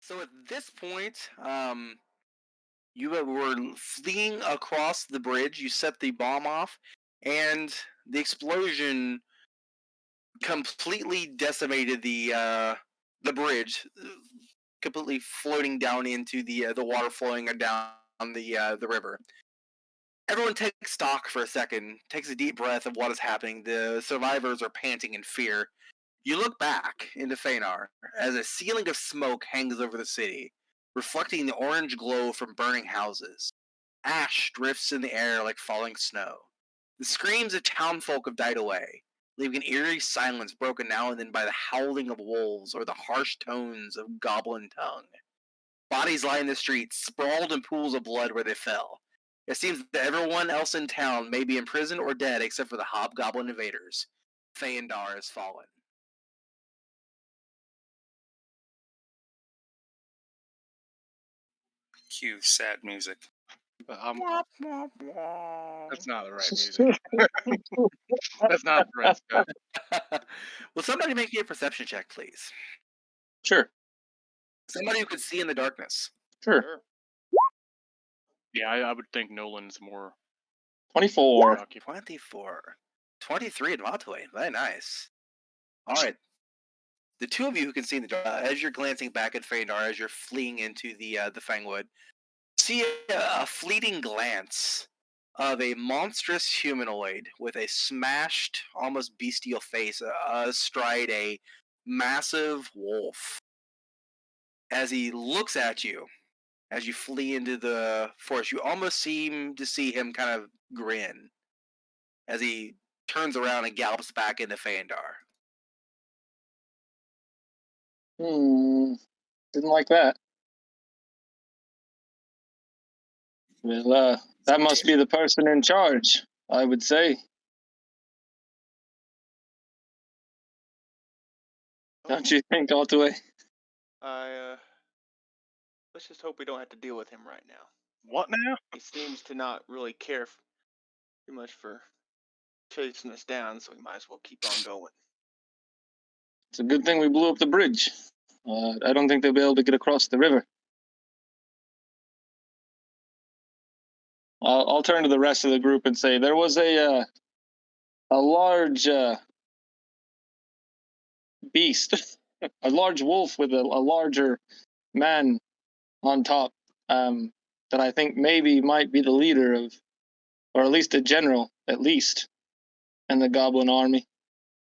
So at this point, you were fleeing across the bridge. You set the bomb off, and the explosion completely decimated the bridge, completely floating down into the water flowing down the river. Everyone takes stock for a second, takes a deep breath of what is happening. The survivors are panting in fear. You look back into Fenar as a ceiling of smoke hangs over the city, reflecting the orange glow from burning houses. Ash drifts in the air like falling snow. The screams of townfolk have died away, leaving an eerie silence broken now and then by the howling of wolves or the harsh tones of goblin tongue. Bodies lie in the streets, sprawled in pools of blood where they fell. It seems that everyone else in town may be in prison or dead except for the hobgoblin invaders. Feyendar has fallen. Cue sad music. Womp, womp, womp. That's not the right music. That's not the right stuff. Will somebody make me a perception check, please? Sure. Somebody who could see in the darkness. Sure. Yeah, I would think Nolan's more 24. occupied. 24. 23 in Matue. Very nice. Alright. The two of you who can see in the dark, as you're glancing back at Feindar, as you're fleeing into the Fangwood, see a fleeting glance of a monstrous humanoid with a smashed, almost bestial face astride a massive wolf. As he looks at you, as you flee into the forest, you almost seem to see him kind of grin as he turns around and gallops back into Feindar. Didn't like that. Well, that must be the person in charge, I would say. Don't you think, Otway? Let's just hope we don't have to deal with him right now. What now? He seems to not really care too much for chasing us down, so we might as well keep on going. It's a good thing we blew up the bridge. I don't think they'll be able to get across the river. I'll turn to the rest of the group and say there was a large beast, a large wolf with a larger man on top, that I think maybe might be the leader of, or at least a general, at least, in the goblin army.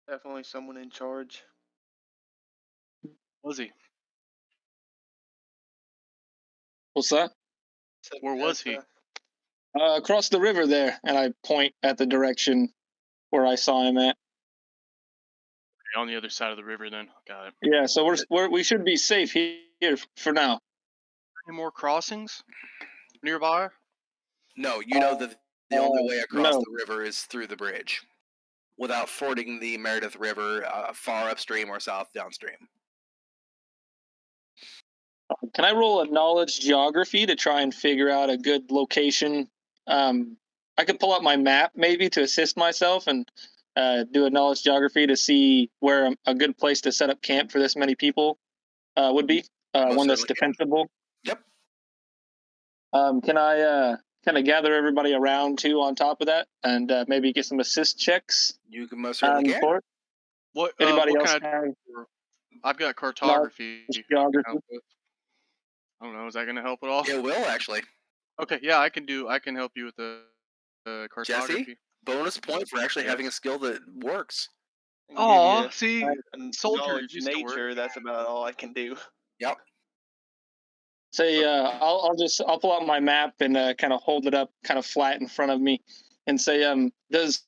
Definitely someone in charge. Was he? What's that? Where was he? Across the river there, and I point at the direction where I saw him at. On the other side of the river, then. Got it. Yeah, so we should be safe here for now. Any more crossings nearby? No, you know that the only way across no. the river is through the bridge, without fording the Meredith River far upstream or south downstream. Can I roll a knowledge geography to try and figure out a good location? I could pull up my map maybe to assist myself and do a knowledge geography to see where a good place to set up camp for this many people would be. One that's defensible. Yep. Can I kind of gather everybody around too on top of that and maybe get some assist checks? You can most certainly get. What? Anybody what else kind have I've got cartography. geography? I don't know. Is that going to help at all? It will actually. Okay. Yeah, I can help you with the cartography. Jesse, bonus point for actually having a skill that works. Oh, see, soldier soldiers used to nature. work. That's about all I can do. Yep. Say, I'll pull out my map and kind of hold it up, kind of flat in front of me, and say, does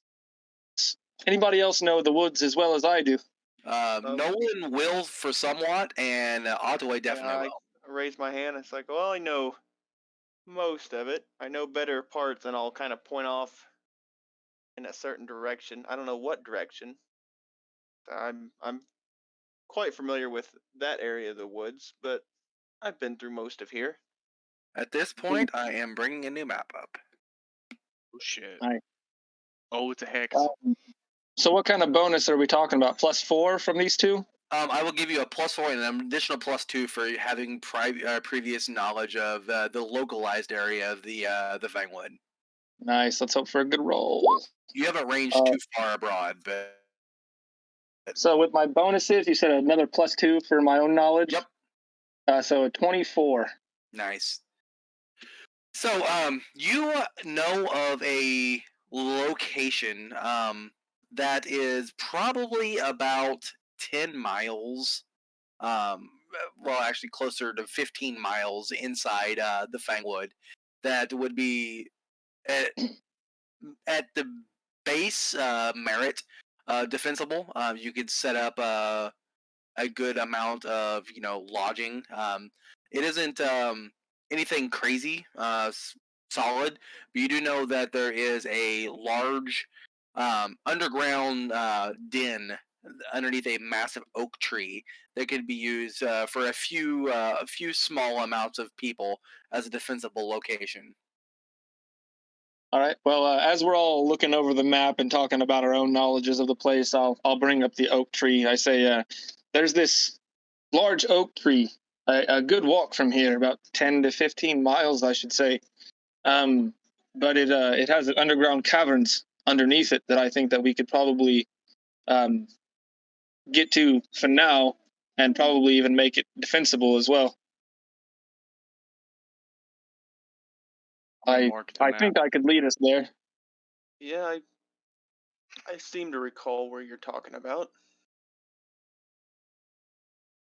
anybody else know the woods as well as I do? Nolan will for somewhat, and Ottaway definitely will. I raise my hand. It's like, well, I know most of it. I know better parts, and I'll kind of point off in a certain direction. I don't know what direction. I'm quite familiar with that area of the woods, but I've been through most of here. At this point, I am bringing a new map up. Oh shit! Right. Oh, it's a hex. So what kind of bonus are we talking about? +4 from these two? I will give you a +4 and an additional +2 for having previous knowledge of the localized area of the Fangwood. Nice. Let's hope for a good roll. You haven't ranged too far abroad, but So with my bonuses, you said another +2 for my own knowledge. Yep. So a 24. Nice. So, you know of a location that is probably about 10 miles, well, actually closer to 15 miles inside the Fangwood, that would be at, at the base merit defensible. You could set up a good amount of lodging. It isn't anything crazy solid, but you do know that there is a large underground den underneath a massive oak tree that could be used for a few small amounts of people as a defensible location. All right. Well, as we're all looking over the map and talking about our own knowledges of the place, I'll bring up the oak tree. I say, there's this large oak tree, a good walk from here, about 10 to 15 miles, I should say. But it has underground caverns underneath it that I think that we could probably get to for now, and probably even make it defensible as well. I think I could lead us there. Yeah, I seem to recall where you're talking about.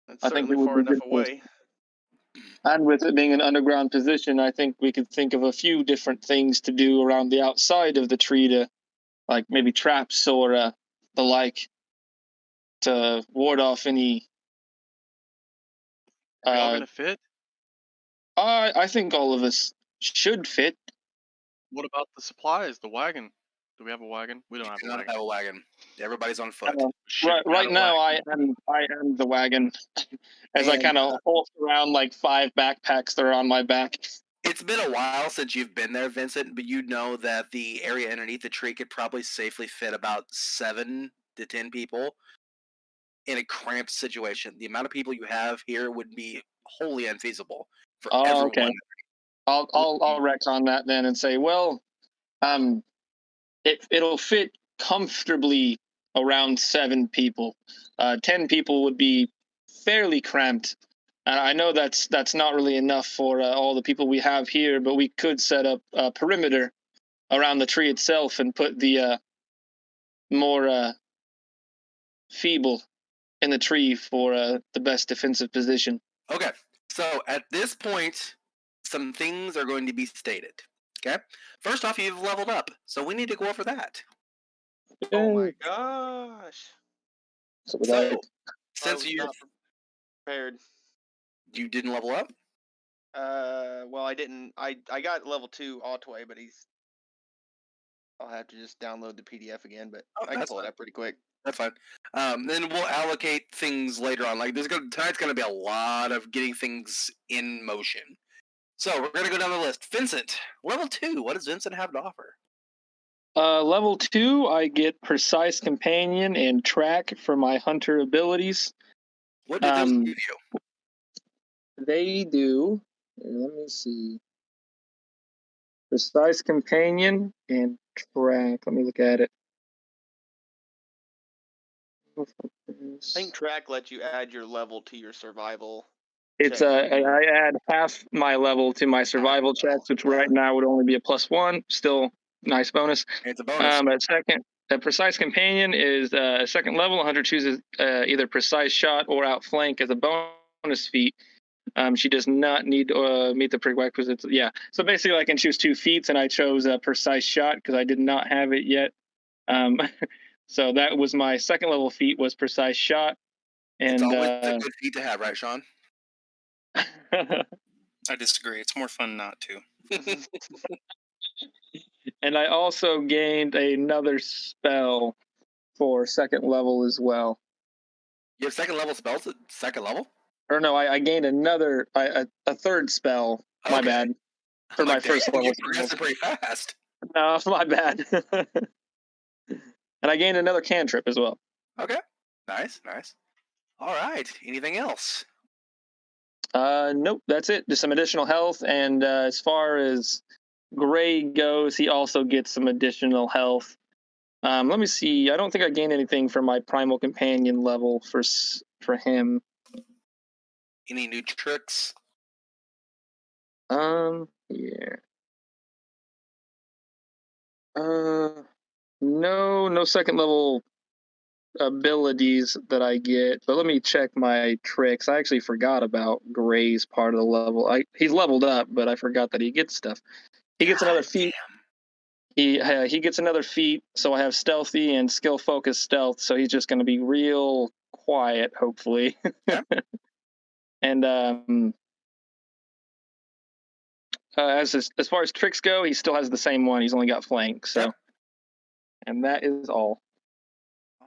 It's I think certainly it would far be enough good for us. away. And with it being an underground position, I think we could think of a few different things to do around the outside of the tree to, like maybe traps or the like, to ward off any. Are we all gonna fit? I think all of us should fit. What about the supplies? The wagon? Do we have a wagon? We don't have Do a not wagon. have a wagon. Everybody's on foot. Right now, I am the wagon, as I And, kind of holster around like 5 backpacks that are on my back. It's been a while since you've been there, Vincent, but you know that the area underneath the tree could probably safely fit about 7 to 10 people in a cramped situation. The amount of people you have here would be wholly unfeasible for everyone. Okay. I'll retcon that then and say, well, it'll fit comfortably around 7 people. 10 people would be fairly cramped. I know that's not really enough for all the people we have here, but we could set up a perimeter around the tree itself and put the more feeble in the tree for the best defensive position. Okay, so at this point, some things are going to be stated. Okay, first off, you've leveled up, so we need to go over that. Oh my gosh! So since I was not prepared. You didn't level up? Well, I didn't. I got level 2 Otway, but I'll have to just download the PDF again, but I can pull it up pretty quick. That's fine. Then we'll allocate things later on. Like tonight's going to be a lot of getting things in motion. So we're going to go down the list. Vincent, level 2. What does Vincent have to offer? Level 2, I get Precise Companion and Track for my hunter abilities. What do those give you? They do. Let me see. Precise Companion and Track. Let me look at it. I think Track lets you add your level to your survival. It's I add half my level to my survival checks, which right now would only be a +1. Still nice bonus. It's a bonus. A Precise Companion is a second level. A hunter chooses either Precise Shot or Outflank as a bonus feat. She does not need to meet the prerequisites. Yeah. So basically, I can choose 2 feats, and I chose a Precise Shot because I did not have it yet. So that was my second level feat, was Precise Shot. And it's always a good feat to have, right, Sean? I disagree. It's more fun not to. And I also gained another spell for second level as well. You have second level spells at second level? Or no, I gained a third spell. Okay. My bad. For my first level. You're progressing pretty fast. No, my bad. And I gained another cantrip as well. Okay. Nice. All right. Anything else? Nope, that's it. Just some additional health, and as far as Gray goes, he also gets some additional health. Let me see. I don't think I gained anything for my Primal Companion level for him. Any new tricks? Yeah. No second level abilities that I get. But let me check my tricks. I actually forgot about Gray's part of the level. He's leveled up, but I forgot that he gets stuff. He gets another feat. He gets another feat, so I have stealthy and skill focused stealth. So he's just going to be real quiet, hopefully. Yeah. And as far as tricks go, he still has the same one. He's only got flank. So, Yep. and that is all.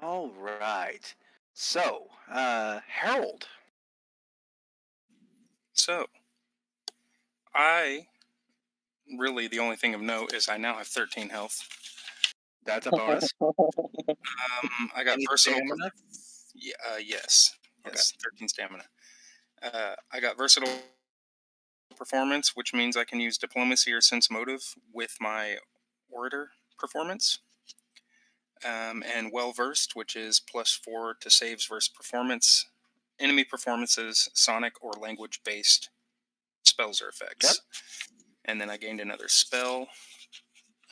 All right. So, Harold. So, I really, the only thing of note is I now have 13 health. That's a bonus. I got Any versatile. stamina? Yes. Okay. 13 stamina. I got versatile performance, which means I can use diplomacy or sense motive with my orator performance. And well versed, which is +4 to saves versus performance, enemy performances, sonic or language based spells or effects. Yep. And then I gained another spell,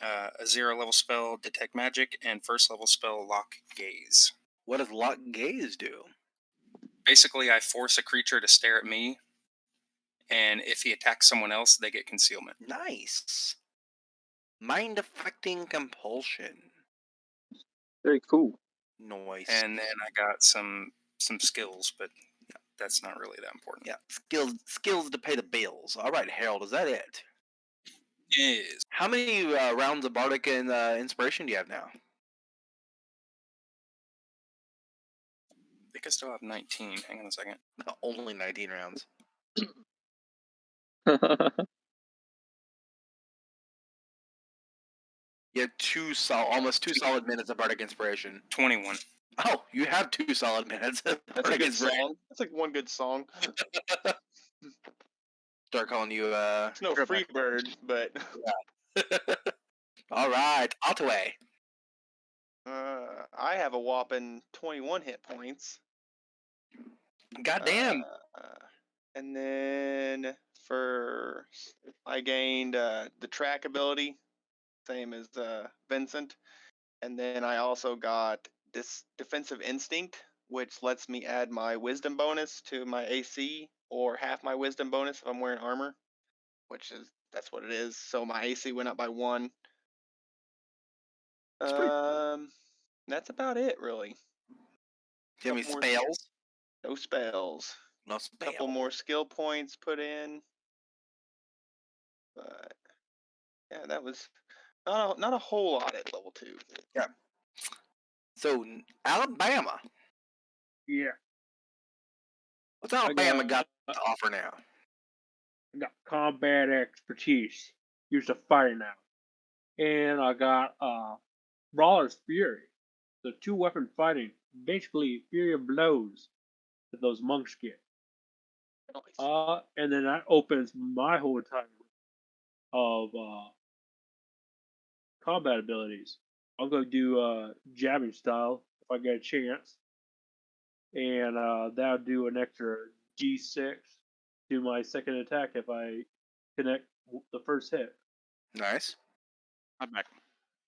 a 0 level spell, detect magic, and 1st level spell, lock gaze. What does lock gaze do? Basically, I force a creature to stare at me, and if he attacks someone else, they get concealment. Nice. Mind affecting compulsion. Very cool. Noise. And then I got some skills, but that's not really that important. Yeah, skills to pay the bills. All right, Harold, is that it? Yes. How many rounds of Bardic and Inspiration do you have now? I think I still have 19. Hang on a second. Only 19 rounds. You have almost two solid minutes of Bardic Inspiration. 21. Oh, you have 2 solid minutes. That's a Bardic good Inspiration. song. That's like one good song. Start calling you It's no free bird, but all right, Otway. I have a whopping 21 hit points. Goddamn. And then I gained the track ability, same as Vincent. And then I also got this defensive instinct, which lets me add my wisdom bonus to my AC or half my wisdom bonus if I'm wearing armor, that's what it is. So my AC went up by 1. That's about it, really. Do you have any spells? No spells. No A spells. couple more skill points put in. But yeah, that was not a whole lot at level 2. Yeah. So Alabama. Yeah, What's Alabama got to offer now? I got combat expertise, used to fighting now, and I got Brawler's Fury, the 2-weapon fighting, basically Fury of blows that those monks get. Nice. And then that opens my whole entire of combat abilities. I'll go do jabbing style if I get a chance, and that'll do an extra G6 to my second attack if I connect the first hit. Nice. I'm back.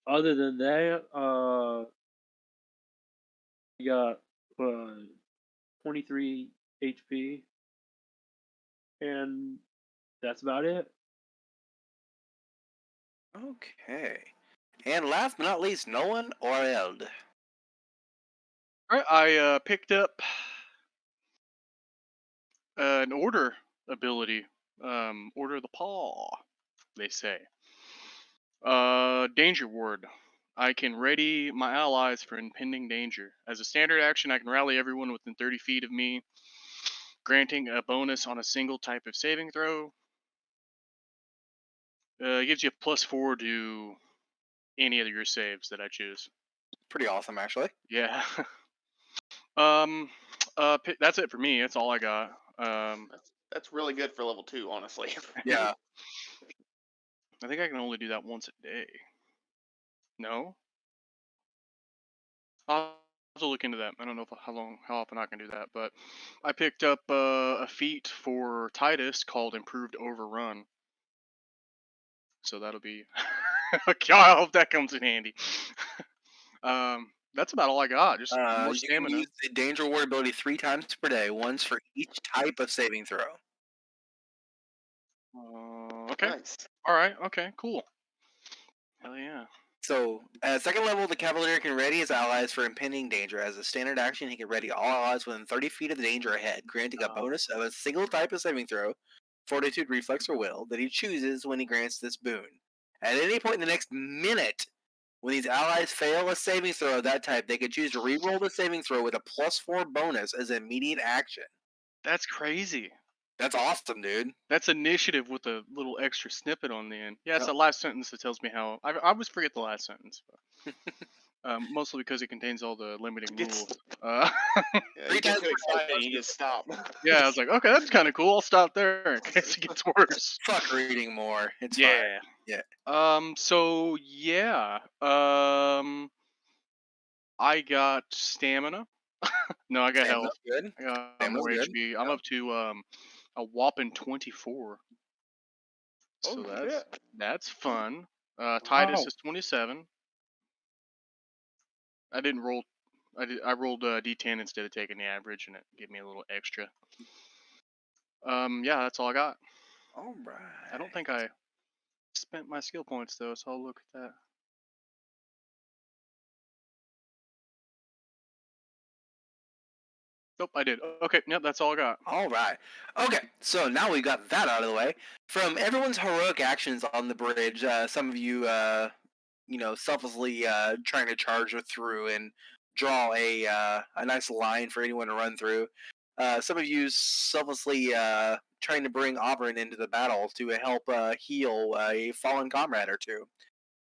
Other than that, you got 23 HP, and that's about it. Okay. And last but not least, Nolan or Eld. All right, I picked up an order ability. Order of the Paw, they say. Danger Ward. I can ready my allies for impending danger. As a standard action, I can rally everyone within 30 feet of me, granting a bonus on a single type of saving throw. It gives you a +4 to any of your saves that I choose. Pretty awesome, actually. Yeah. That's it for me. That's all I got. That's really good for level 2, honestly. Yeah. I think I can only do that once a day. No? I'll have to look into that. I don't know how often I can do that, but I picked up a feat for Titus called Improved Overrun. So that'll be. Okay, I hope that comes in handy. That's about all I got. Just more You can stamina. use the Danger Ward ability 3 times per day, once for each type of saving throw. Okay. Nice. All right. Okay. Cool. Hell yeah. So, at second level, the Cavalier can ready his allies for impending danger. As a standard action, he can ready all allies within 30 feet of the danger ahead, granting a bonus of a single type of saving throw, Fortitude, Reflex, or Will, that he chooses when he grants this boon. At any point in the next minute, when these allies fail a saving throw of that type, they can choose to reroll the saving throw with a +4 bonus as an immediate action. That's crazy. That's awesome, dude. That's initiative with a little extra snippet on the end. Yeah, it's Yep. that last sentence that tells me how. I always forget the last sentence. But, mostly because it contains all the limiting rules. Yeah, Three you get times too excited and you just stop. Yeah, I was like, okay, that's kind of cool. I'll stop there in case it gets worse. Fuck reading more. It's fine. Yeah. Yeah. So yeah. I got stamina. No, I got Stamina's health. good. I got Stamina's more good. HP. I'm Yeah. up to a whopping 24. So Oh, shit. that's fun. Titus Wow. is 27. I didn't roll. I rolled D10 instead of taking the average, and it gave me a little extra. Yeah, that's all I got. All right. I don't think I spent my skill points though, so I'll look at that. Nope, I did. Okay, yep, that's all I got. All right. Okay, so now we got that out of the way. From everyone's heroic actions on the bridge, some of you, selflessly trying to charge through and draw a nice line for anyone to run through. Some of you selflessly trying to bring Auburn into the battle to help heal a fallen comrade or two.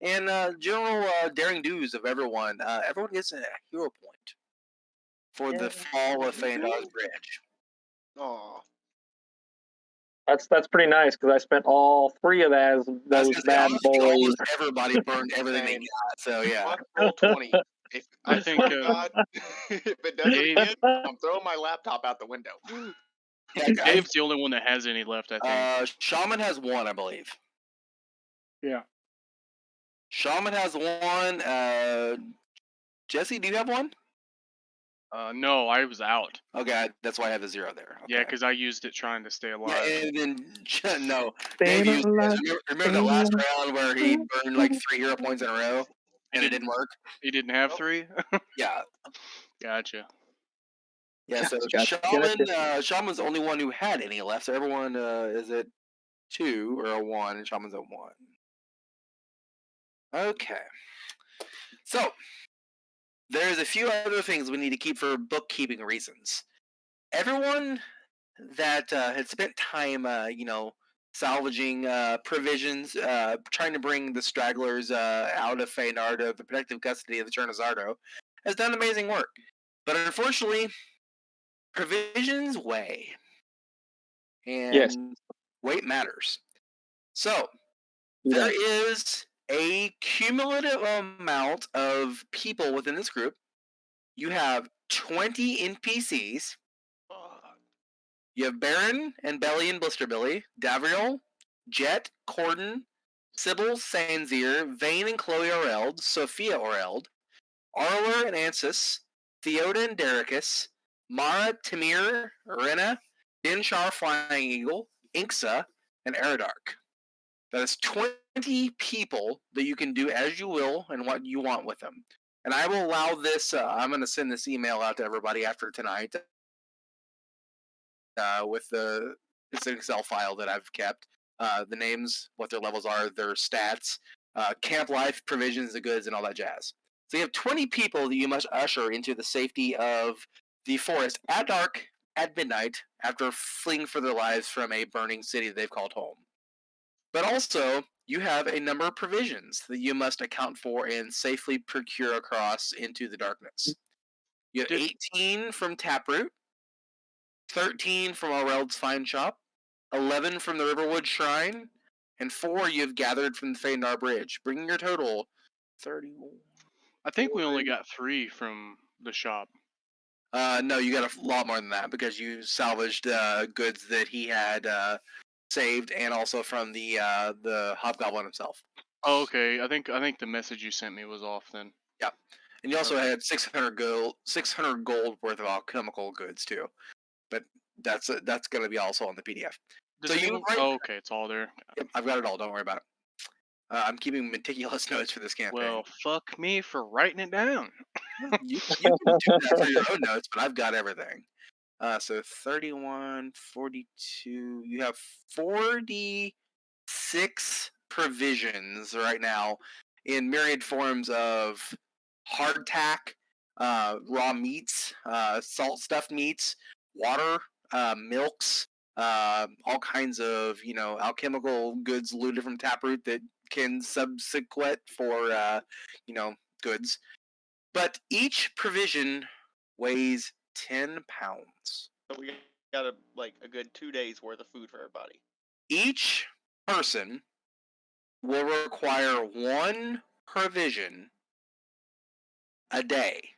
And general daring do's of everyone. Everyone gets a hero point for the fall of Feandar's Bridge. Aw. That's pretty nice because I spent all 3 of those bad boys. Almost everybody burned everything they Same. got, so yeah. Fuck roll 20. If I I think, swear to God, if it does it Dave- again, I'm throwing my laptop out the window. Yeah, Dave's the only one that has any left, I think. Shaman has 1, I believe. Yeah. Shaman has 1. Jesse, do you have 1? No, I was out. Okay, that's why I have the 0 there. Yeah, Okay. because I used it trying to stay Yeah, alive. and then no, Dave used. Remember the last round where he burned like 3 hero points in a row, and it didn't work. He didn't have Nope. 3. Yeah, Gotcha. yeah. So Gotcha. Shaman's the only one who had any left. So everyone is at 2 or a 1, and Shaman's at 1. Okay. So there's a few other things we need to keep for bookkeeping reasons. Everyone that had spent time, salvaging provisions, trying to bring the stragglers out of Feanor to the protective custody of the Chernazardo, has done amazing work. But unfortunately, provisions weigh. And Yes. weight matters. So, there is a cumulative amount of people within this group. You have 20 NPCs. You have Baron and Belly and Blisterbilly, Davriel, Jet, Corden, Sybil, Sanzir, Vane and Chloe Oreld, Sophia Oreld, Arler and Ansis, Theoda and Dericus, Mara, Timir, Rena, Dinshar Flying Eagle, Inksa, and Eridark. That is 20 people that you can do as you will and what you want with them. And I will allow this, I'm going to send this email out to everybody after tonight. With it's an Excel file that I've kept. The names, what their levels are, their stats, camp life, provisions, the goods, and all that jazz. So you have 20 people that you must usher into the safety of the forest at dark, at midnight, after fleeing for their lives from a burning city that they've called home. But also, you have a number of provisions that you must account for and safely procure across into the darkness. You have 18 from Taproot, 13 from Aureld's Fine Shop, 11 from the Riverwood Shrine, and 4 you have gathered from the Feindar Bridge, bringing your total 31. I think we only got 3 from the shop. No, you got a lot more than that because you salvaged goods that he had saved, and also from the Hobgoblin himself. Oh, okay. I think the message you sent me was off then. Yeah, and you also Okay. had 600 gold worth of alchemical goods too. But that's going to be also on the PDF. Does So anyone? right, Oh, okay, it's all there. yep, I've got it all. Don't worry about it. I'm keeping meticulous notes for this campaign. Well, fuck me for writing it down. You can do that for your own notes, but I've got everything. So 31, 42. You have 46 provisions right now in myriad forms of hardtack, raw meats, salt stuffed meats, water, milks, all kinds of alchemical goods looted from Taproot that can subsequent for goods. But each provision weighs 10 pounds. So we got a good 2 days worth of food for everybody. Each person will require 1 provision a day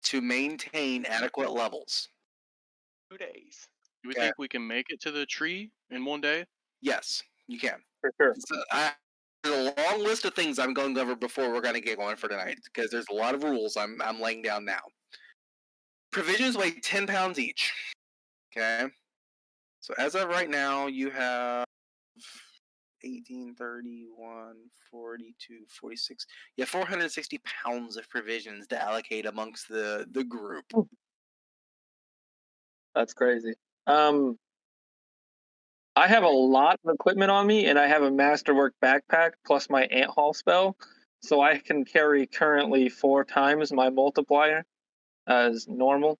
to maintain adequate levels. 2 days. Do we Okay. think we can make it to the tree in one day? Yes, you can. For sure. So there's a long list of things I'm going over before we're going to get going for tonight because there's a lot of rules I'm laying down now. Provisions weigh 10 pounds each. Okay. So as of right now, you have 18, 31, 42, 46. You have 460 pounds of provisions to allocate amongst the group. That's crazy. I have a lot of equipment on me, and I have a masterwork backpack plus my ant haul spell, so I can carry currently 4 times my multiplier as normal.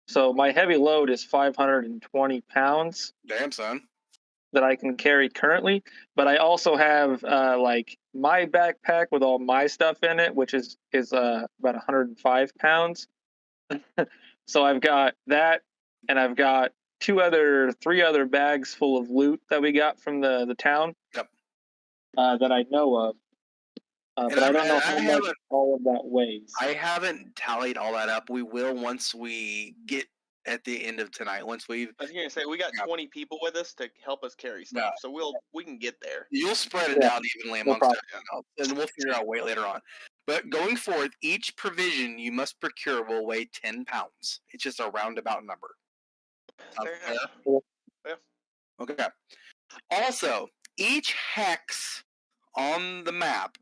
So my heavy load is 520 pounds Damn, son. that I can carry currently, but I also have like my backpack with all my stuff in it, which is about 105 pounds. So I've got that, and I've got 3 other bags full of loot that we got from the town. Yep. That I know of, but I don't know how much all of that weighs. I haven't tallied all that up. We will once we get at the end of tonight. Once we, I was gonna say we got 20 people with us to help us carry stuff, Yeah. so we can get there. you'll spread it Yeah, out evenly no amongst everyone else, and we'll figure out weight later on. But going forward, each provision you must procure will weigh 10 pounds. It's just a roundabout number. Fair Fair? enough. Okay. Also, each hex on the map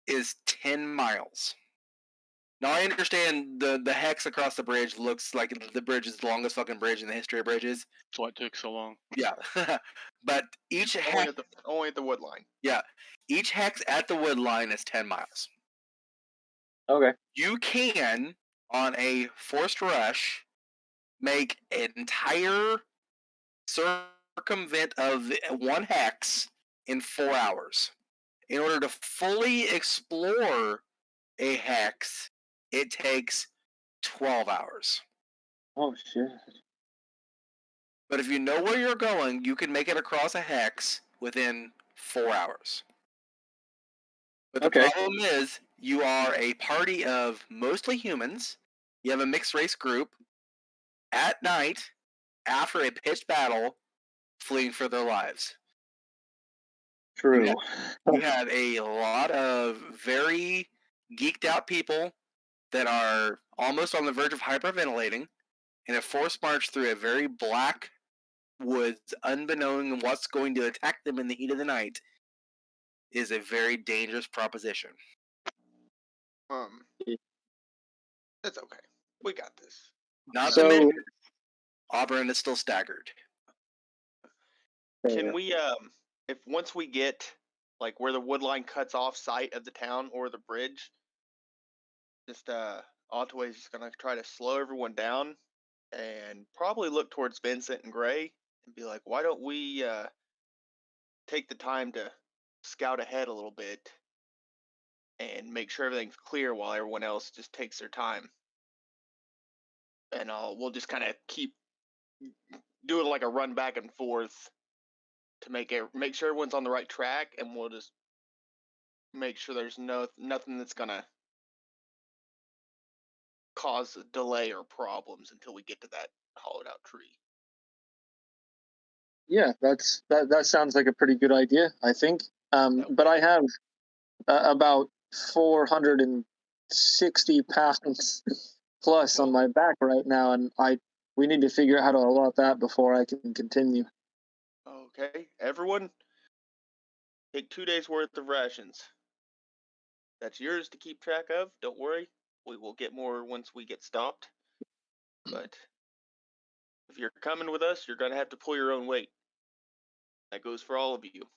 is 10 miles. Now, I understand the hex across the bridge looks like the bridge is the longest fucking bridge in the history of bridges. That's why it took so long. Yeah. But each hex, Only at the wood line. each hex at the wood line is 10 miles. Okay. You can, on a forced rush, make an entire circumvent of 1 hex in 4 hours. In order to fully explore a hex, it takes 12 hours. Oh shit. But if you know where you're going, you can make it across a hex within 4 hours. But the Okay. problem is, you are a party of mostly humans. You have a mixed race group at night after a pitched battle, fleeing for their lives. True. You have a lot of very geeked out people that are almost on the verge of hyperventilating in a forced march through a very black woods, unbeknown what's going to attack them in the heat of the night, is a very dangerous proposition. It's okay. We got this. Not to So mention, Auburn is still staggered. Can we if once we get like where the wood line cuts off sight of the town or the bridge, just Otway's just gonna try to slow everyone down and probably look towards Vincent and Gray and be like, why don't we take the time to scout ahead a little bit and make sure everything's clear while everyone else just takes their time. And we'll just kind of keep do it like a run back and forth to make sure everyone's on the right track, and we'll just make sure there's nothing that's gonna cause a delay or problems until we get to that hollowed out tree. Yeah, that sounds like a pretty good idea, I think. But I have about 460 pounds plus on my back right now, and we need to figure out how to allot that before I can continue. Okay, everyone, take 2 days worth of rations. That's yours to keep track of. Don't worry, we will get more once we get stopped. But if you're coming with us, you're gonna have to pull your own weight. That goes for all of you.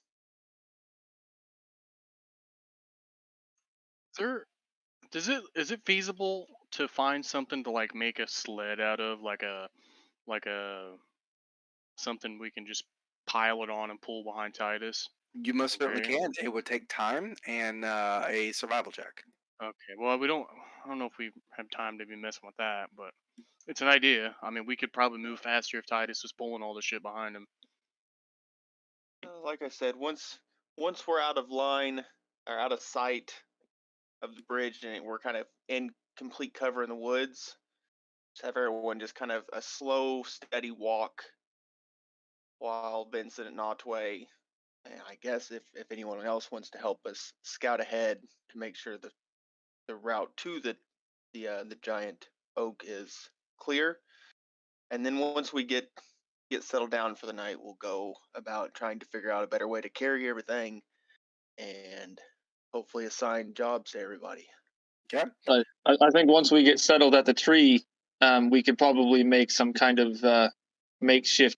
Is it feasible to find something to like make a sled out of, like a something we can just pile it on and pull behind Titus? You most certainly Okay. can. It would take time and a survival check. Okay. Well, I don't know if we have time to be messing with that, but it's an idea. I mean, we could probably move faster if Titus was pulling all the shit behind him. Like I said, once we're out of line or out of sight of the bridge and we're kind of in complete cover in the woods, just have everyone just kind of a slow, steady walk while Vincent and Otway, and I guess if anyone else wants to help us scout ahead to make sure that the route to the giant oak is clear, and then once we get settled down for the night, we'll go about trying to figure out a better way to carry everything and hopefully assign jobs to everybody. Okay. I think once we get settled at the tree, we could probably make some kind of makeshift,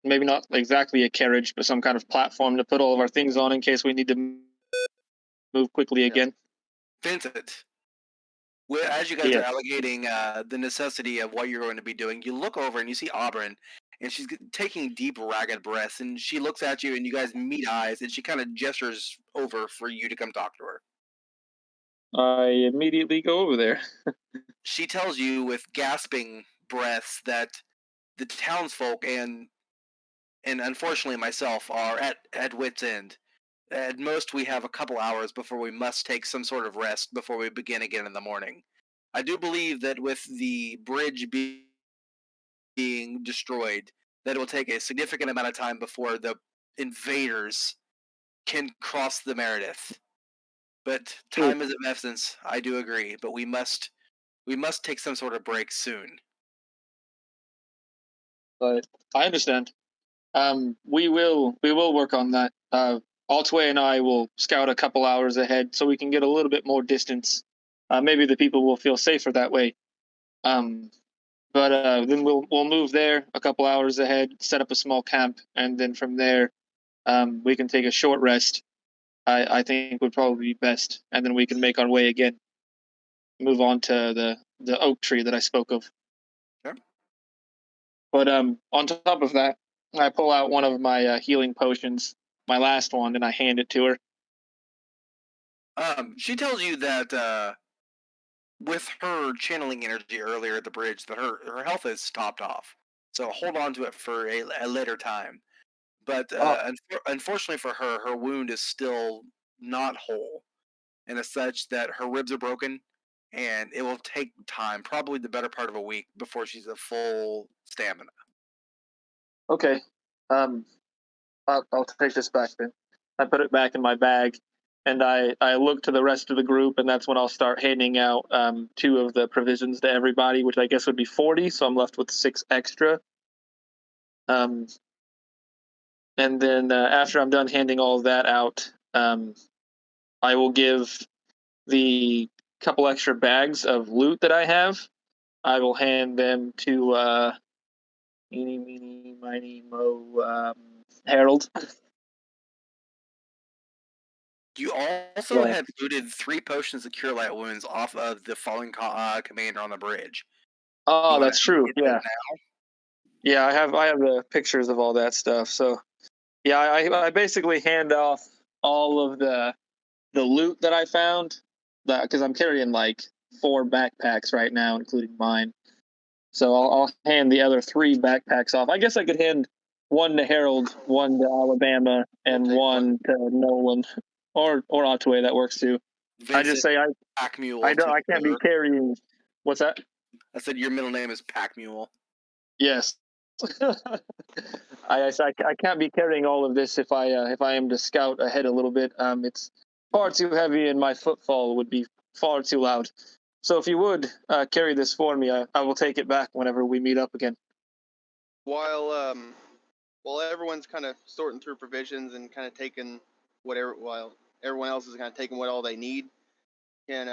maybe not exactly a carriage, but some kind of platform to put all of our things on in case we need to move quickly again. Vincent, as you guys Yeah. are allocating the necessity of what you're going to be doing, you look over and you see Auburn, and she's taking deep, ragged breaths, and she looks at you, and you guys meet eyes, and she kind of gestures over for you to come talk to her. I immediately go over there. She tells you with gasping breaths that the townsfolk and unfortunately myself are at wit's end. At most, we have a couple hours before we must take some sort of rest before we begin again in the morning. I do believe that with the bridge being destroyed, that it will take a significant amount of time before the invaders can cross the Meredith. But time is of essence. I do agree, but we must take some sort of break soon. But I understand. We will work on that. Altway and I will scout a couple hours ahead so we can get a little bit more distance. Maybe the people will feel safer that way. But then we'll move there a couple hours ahead, set up a small camp, and then from there, we can take a short rest. I think would probably be best, and then we can make our way again. Move on to the oak tree that I spoke of. Sure. But on top of that, I pull out one of my healing potions, my last one, and I hand it to her. She tells you that with her channeling energy earlier at the bridge, that her health is topped off. So hold on to it for a later time. But unfortunately for her, her wound is still not whole, and as such that her ribs are broken, and it will take time, probably the better part of a week, before she's at full stamina. Okay. I'll take this back then. I put it back in my bag, and I look to the rest of the group, and that's when I'll start handing out 2 of the provisions to everybody, which I guess would be 40, so I'm left with 6 extra. And then after I'm done handing all of that out, I will give the couple extra bags of loot that I have. I will hand them to Eeny, Meeny, Miny, Mo, Harold. You also Yeah. had looted 3 potions of cure light wounds off of the fallen commander on the bridge. Oh, You wanna that's true. get that Yeah. now? Yeah, I have the pictures of all that stuff. So yeah, I basically hand off all of the loot that I found, because I'm carrying like 4 backpacks right now, including mine. So I'll hand the other 3 backpacks off. I guess I could hand one to Harold, one to Alabama, and take one to Nolan, or Otway. That works too. I Vincent just say Pack Mule. I don't. to I can't be her. carrying. What's that? I said your middle name is Pack Mule. Yes. I can't be carrying all of this if I am to scout ahead a little bit. It's far too heavy, and my footfall would be far too loud. So if you would carry this for me, I will take it back whenever we meet up again. While everyone's kind of sorting through provisions and kind of taking while everyone else is kind of taking what all they need, can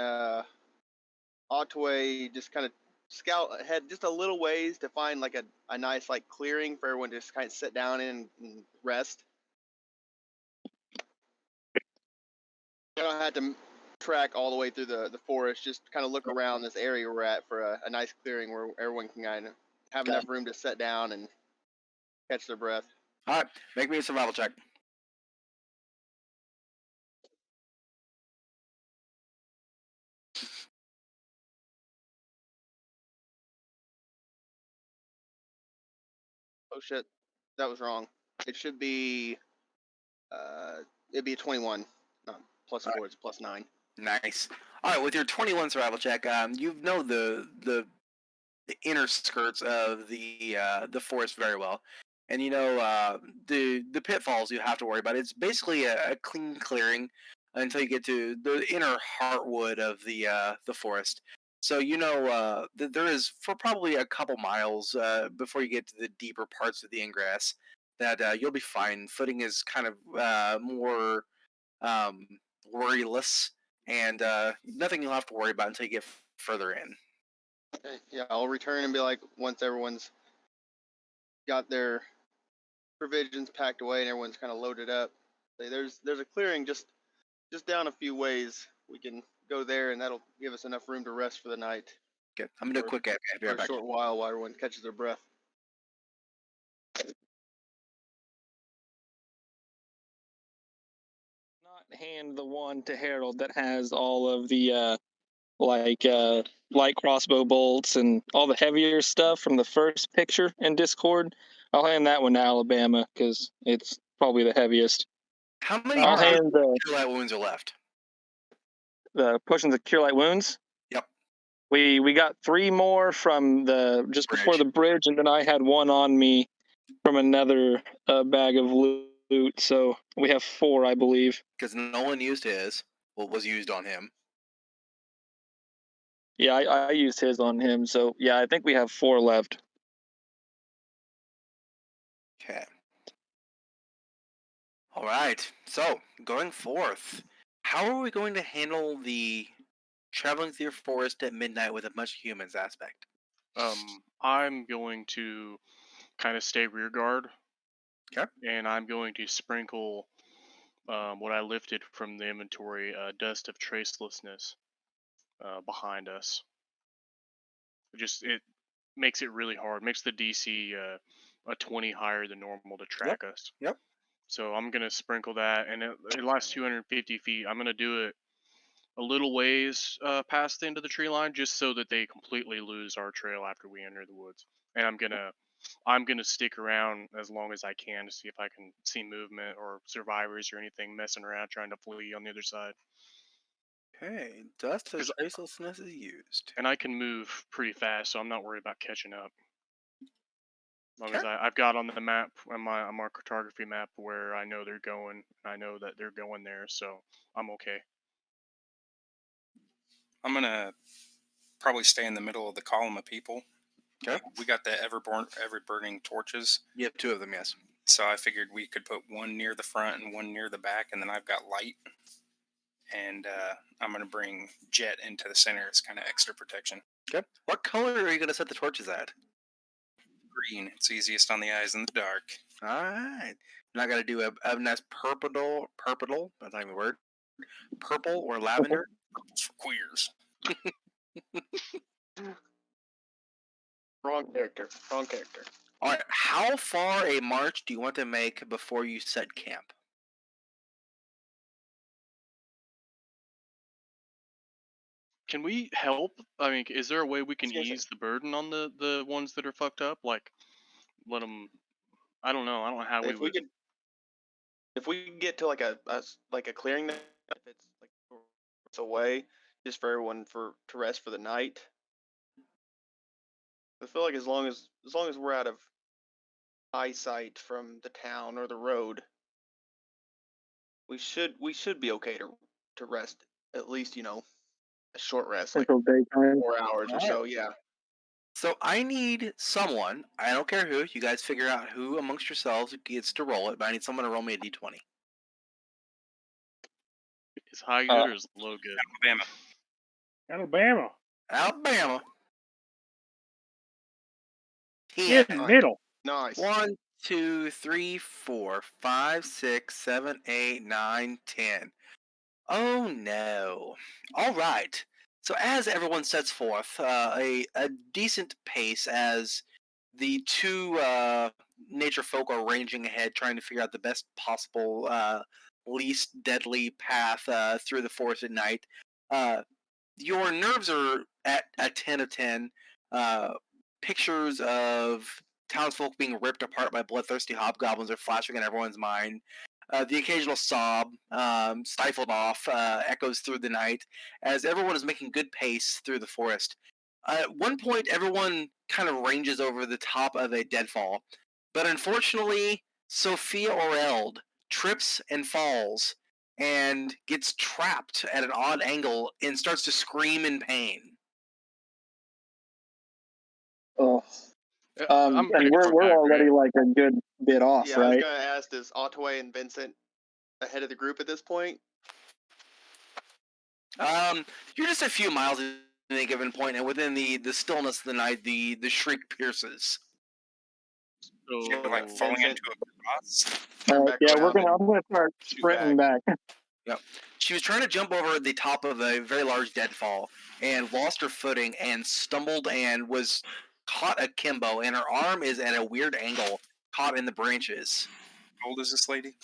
Otway just kind of scout ahead just a little ways to find like a nice like clearing for everyone to just kind of sit down in and rest. You don't have to track all the way through the forest. Just kind of look around this area we're at for a nice clearing where everyone can kind of have enough room to sit down and catch their breath. All right, make me a survival check. Oh shit, that was wrong. It should be it'd be a 21. Not plus 4, it's plus 9. Nice. All right, with your 21 survival check, you know the inner skirts of the forest very well, and you know the pitfalls you have to worry about. It's basically a clean clearing until you get to the inner heartwood of the forest. So you know that there is for probably a couple miles before you get to the deeper parts of the ingress that you'll be fine. Footing is kind of more um, worryless, and nothing you'll have to worry about until you get further in. Okay, yeah, I'll return and be like, once everyone's got their provisions packed away and everyone's kind of loaded up, say there's a clearing just down a few ways. We can go there and that'll give us enough room to rest for the night. Okay, I'm gonna do a quick ad. Be For right a back. short while everyone catches their breath. Not hand the one to Harold that has all of the light crossbow bolts and all the heavier stuff from the first picture in Discord. I'll hand that one to Alabama because it's probably the heaviest. How many I'll hand the cure light wounds are left? potions of cure light wounds. Yep. We got 3 more from the just before the bridge, and then I had 1 on me from another bag of loot. So we have 4, I believe. Because Nolan used his. What was used on him? Yeah, I used his on him. So yeah, I think we have 4 left. Okay. All right. So going forth, how are we going to handle the traveling through forest at midnight with a much humans aspect? I'm going to kind of stay rear guard. Okay. And I'm going to sprinkle what I lifted from the inventory, dust of tracelessness, behind us. It makes it really hard. Makes the DC a 20 higher than normal to track us. Yep. So I'm gonna sprinkle that, and it lasts 250 feet. I'm gonna do it a little ways past the end of the tree line, just so that they completely lose our trail after we enter the woods. And I'm gonna stick around as long as I can to see if I can see movement or survivors or anything messing around trying to flee on the other side. Okay. Dust of 'Cause- tracelessness is used. And I can move pretty fast, so I'm not worried about catching up. As long Okay. as I've got on the map, on my cartography map, where I know they're going, I know that they're going there, so I'm okay. I'm gonna probably stay in the middle of the column of people. Okay. We got the ever burning torches, You have 2 of them, yes. so I figured we could put one near the front and one near the back, and then I've got light. And I'm gonna bring Jet into the center as kind of extra protection. Okay. What color are you gonna set the torches at? Green. It's easiest on the eyes in the dark. All right. You're not gonna do a nice purple. That's not even a word. Purple or lavender. Purple's for queers. Wrong character. Wrong character. All right. How far a march do you want to make before you set camp? Can we help? I mean, is there a way we can gonna say- ease the burden on the ones that are fucked up? Like, let them. I don't know. I don't know how we If we would. could, if we could get to like a clearing, if it's like it's away, just for everyone to rest for the night. I feel like as long as we're out of eyesight from the town or the road, we should be okay to rest at least a short rest like Central daytime. 4 hours or Alright. so. Yeah. So I need someone. I don't care who. You guys figure out who amongst yourselves gets to roll it. But I need someone to roll me a d20. Is high good or is low good? Alabama. Alabama. Alabama. In the middle. Nice. 1, 2, 3, 4, 5, 6, 7, 8, 9, 10. Oh no. All right. So as everyone sets forth a decent pace as the two nature folk are ranging ahead trying to figure out the best possible, least deadly path through the forest at night, your nerves are at a 10 of 10. Pictures of townsfolk being ripped apart by bloodthirsty hobgoblins are flashing in everyone's mind. The occasional sob, stifled off, echoes through the night as everyone is making good pace through the forest. At one point, everyone kind of ranges over the top of a deadfall, but unfortunately, Sophia Oreld trips and falls and gets trapped at an odd angle and starts to scream in pain. Oh. I'm And gonna we're go back, already right? like a good bit off, Yeah, I was right? gonna ask, is Otway and Vincent ahead of the group at this point? You're just a few miles at any given point, and within the stillness of the night, the shriek pierces. You're like So falling Vincent, into a crevasse. turn back Yeah, around I'm gonna start shoot sprinting back. Yep. She was trying to jump over the top of a very large deadfall and lost her footing and stumbled and was caught akimbo, and her arm is at a weird angle, caught in the branches. How old is this lady?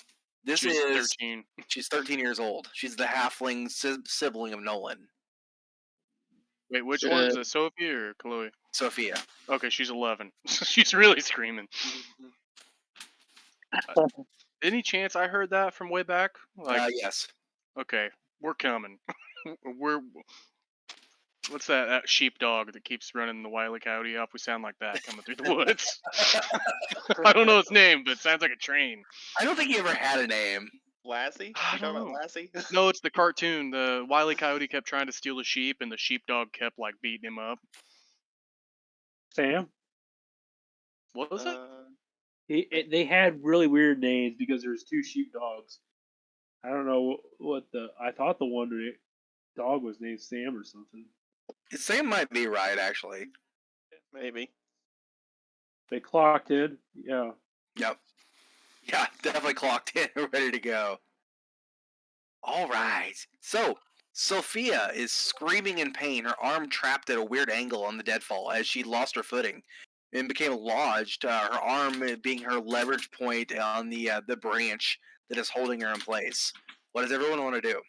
This she's is 13. she's 13 years old. She's the halfling sibling of Nolan, Wait, which one is it? Sophie or Chloe? Sophia. Okay, she's 11. She's really screaming. Any chance I heard that from way back? Like, Yes. okay, we're coming. we're what's that sheepdog that keeps running the Wile E. Coyote up? We sound like that coming through the woods. I don't know its name, but it sounds like a train. I don't think he ever had a name. Lassie? I You don't talking know. about Lassie? No, it's the cartoon. The Wile E. Coyote kept trying to steal the sheep, and the sheepdog kept like beating him up. Sam. What was it? They had really weird names because there's two sheepdogs. I don't know what I thought the one dog was named Sam or something. Sam might be right, actually. Maybe. They clocked in. Yeah. Yep. Yeah, definitely clocked in, ready to go. All right. So, Sophia is screaming in pain, her arm trapped at a weird angle on the deadfall as she lost her footing and became lodged, her arm being her leverage point on the branch that is holding her in place. What does everyone want to do?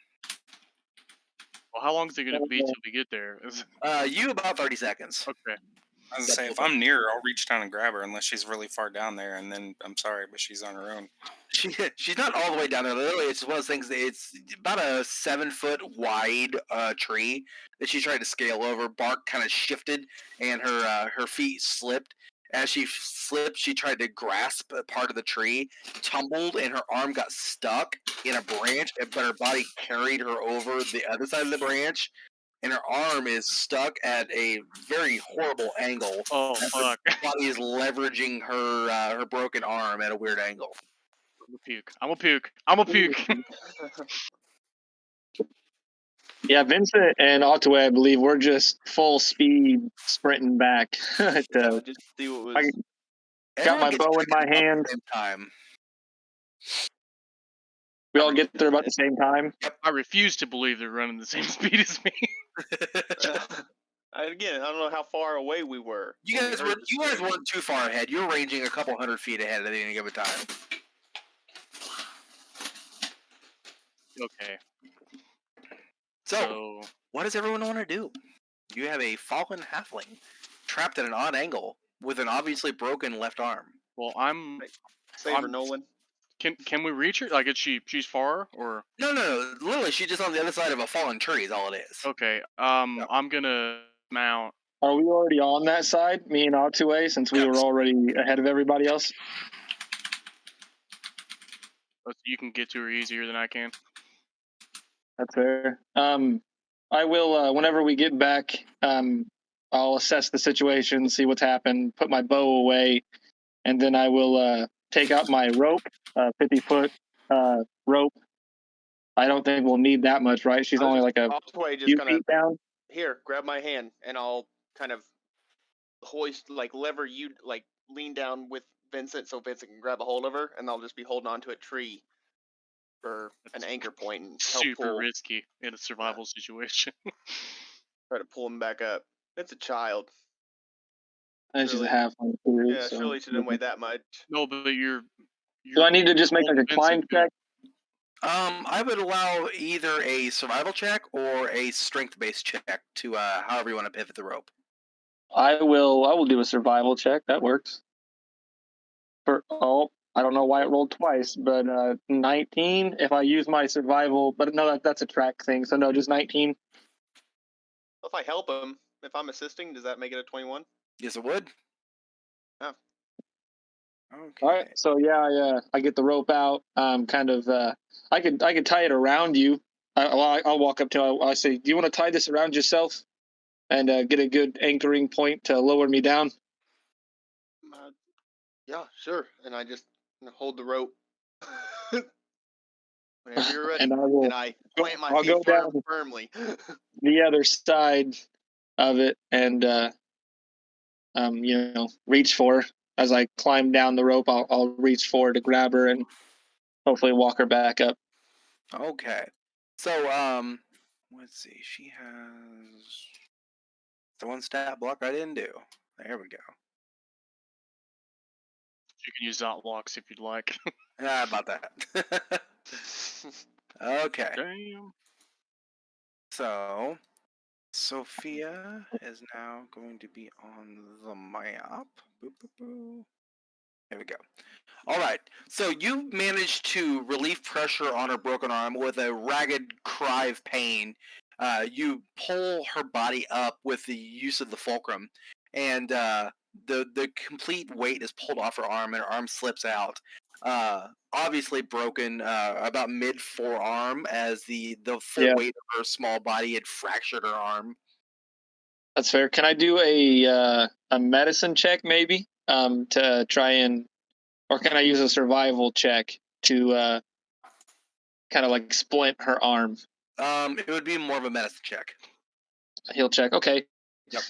Well, how long is it gonna be till we get there? You about 30 seconds. Okay. I was gonna say, if I'm near her, I'll reach down and grab her, unless she's really far down there, and then I'm sorry, but she's on her own. She's not all the way down there. Literally, it's one of those things that it's about a 7-foot wide tree that she tried to scale over. Bark kind of shifted, and her feet slipped. As she slipped, she tried to grasp a part of the tree, tumbled, and her arm got stuck in a branch. But her body carried her over the other side of the branch, and her arm is stuck at a very horrible angle. Oh Her fuck! body is leveraging her broken arm at a weird angle. I'm a puke. I'm a puke. I'm a puke. Yeah, Vincent and Otway, I believe, we're just full speed sprinting back. Just see what was. I got Everyone my gets bow in my triggered about hand. the same time. We all get there about the same time. I refuse to believe they're running the same speed as me. Again, I don't know how far away we were. You when we guys heard the weren't scream. too far ahead. You were ranging a couple hundred feet ahead at any given time. Okay. So, So what does everyone want to do? You have a fallen halfling trapped at an odd angle with an obviously broken left arm. Well, I'm. Save her, I'm- Nolan. Can we reach her? Like, is she's far or? No. Literally, she's just on the other side of a fallen tree. Is all it is. Okay. Yeah. I'm gonna mount. Are we already on that side, me and Otue, since we Yes. were already ahead of everybody else? You can get to her easier than I can. That's fair. I will, whenever we get back, I'll assess the situation, see what's happened, put my bow away, and then I will take out my rope, 50-foot rope. I don't think we'll need that much, right? She's only like a just few gonna feet down. here, grab my hand, and I'll kind of hoist, like lever you, like lean down with Vincent, so Vincent can grab a hold of her, and I'll just be holding on to a tree for an anchor point and help Super pull, risky in a survival situation. try to pull him back up. It's a child. And she's a Really? halfling too. Yeah, so. surely she didn't weigh that much. No, but you're. Do I need to just make like a Vincent, climb too. check? I would allow either a survival check or a strength-based check to however you want to pivot the rope. I will do a survival check. That works. I don't know why it rolled twice, but 19 if I use my survival. But no, that's a track thing. So no, just 19. If I help him, if I'm assisting, does that make it a 21? Yes, it would. Oh. Okay. All right. So yeah, I get the rope out. Kind of. I could tie it around you. I'll walk up to. I say, do you want to tie this around yourself, and get a good anchoring point to lower me down? Yeah, sure. And I just hold the rope. Whenever you're ready. And I will. And I plant my I'll feet go down firmly. the other side of it and reach for her. As I climb down the rope, I'll reach for her to grab her and hopefully walk her back up. Okay. So, let's see. She has the one stat block I didn't do. There we go. You can use dot blocks if you'd like. About that. Okay. Damn. So, Sophia is now going to be on the map. Boop, boop, boop. There we go. All right. So you managed to relieve pressure on her broken arm with a ragged cry of pain. You pull her body up with the use of the fulcrum, and the complete weight is pulled off her arm, and her arm slips out. Obviously broken about mid forearm, as the full weight of her small body had fractured her arm. That's fair. Can I do a medicine check maybe to try and, or can I use a survival check to kind of like splint her arm? It would be more of a medicine check. A heal check. Okay. Yep.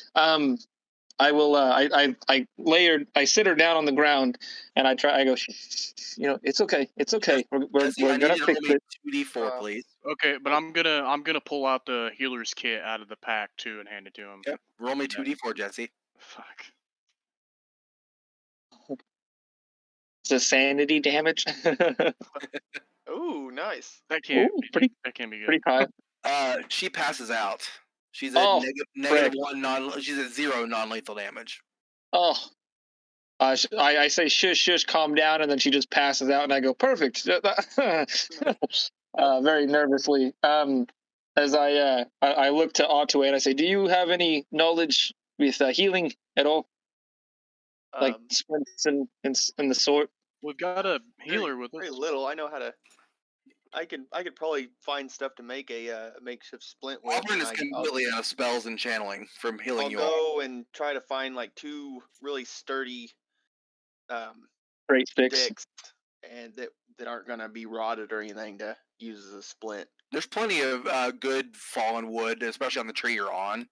I will. I lay her. I sit her down on the ground, and I go. It's okay. It's okay. We're gonna fix it. 2d4, please. Okay, but I'm gonna pull out the healer's kit out of the pack too and hand it to him. Yep. Roll me 2d4, Jesse. Fuck. It's a sanity damage. Ooh, nice. That can't Ooh, be. That can't be good. pretty high. She passes out. She's at negative 1 she's at 0 non-lethal damage. Oh. I say shush, calm down, and then she just passes out, and I go perfect. Very nervously. As I look to Otue and I say, do you have any knowledge with healing at all? Like splints and the sort. We've got a healer with Very us. little. I know how to. I could probably find stuff to make a makeshift splint with. Auburn is completely out of spells and channeling from healing I'll you all. go and try to find like 2 really sturdy Great sticks. and that aren't gonna be rotted or anything to use as a splint. There's plenty of good fallen wood, especially on the tree you're on,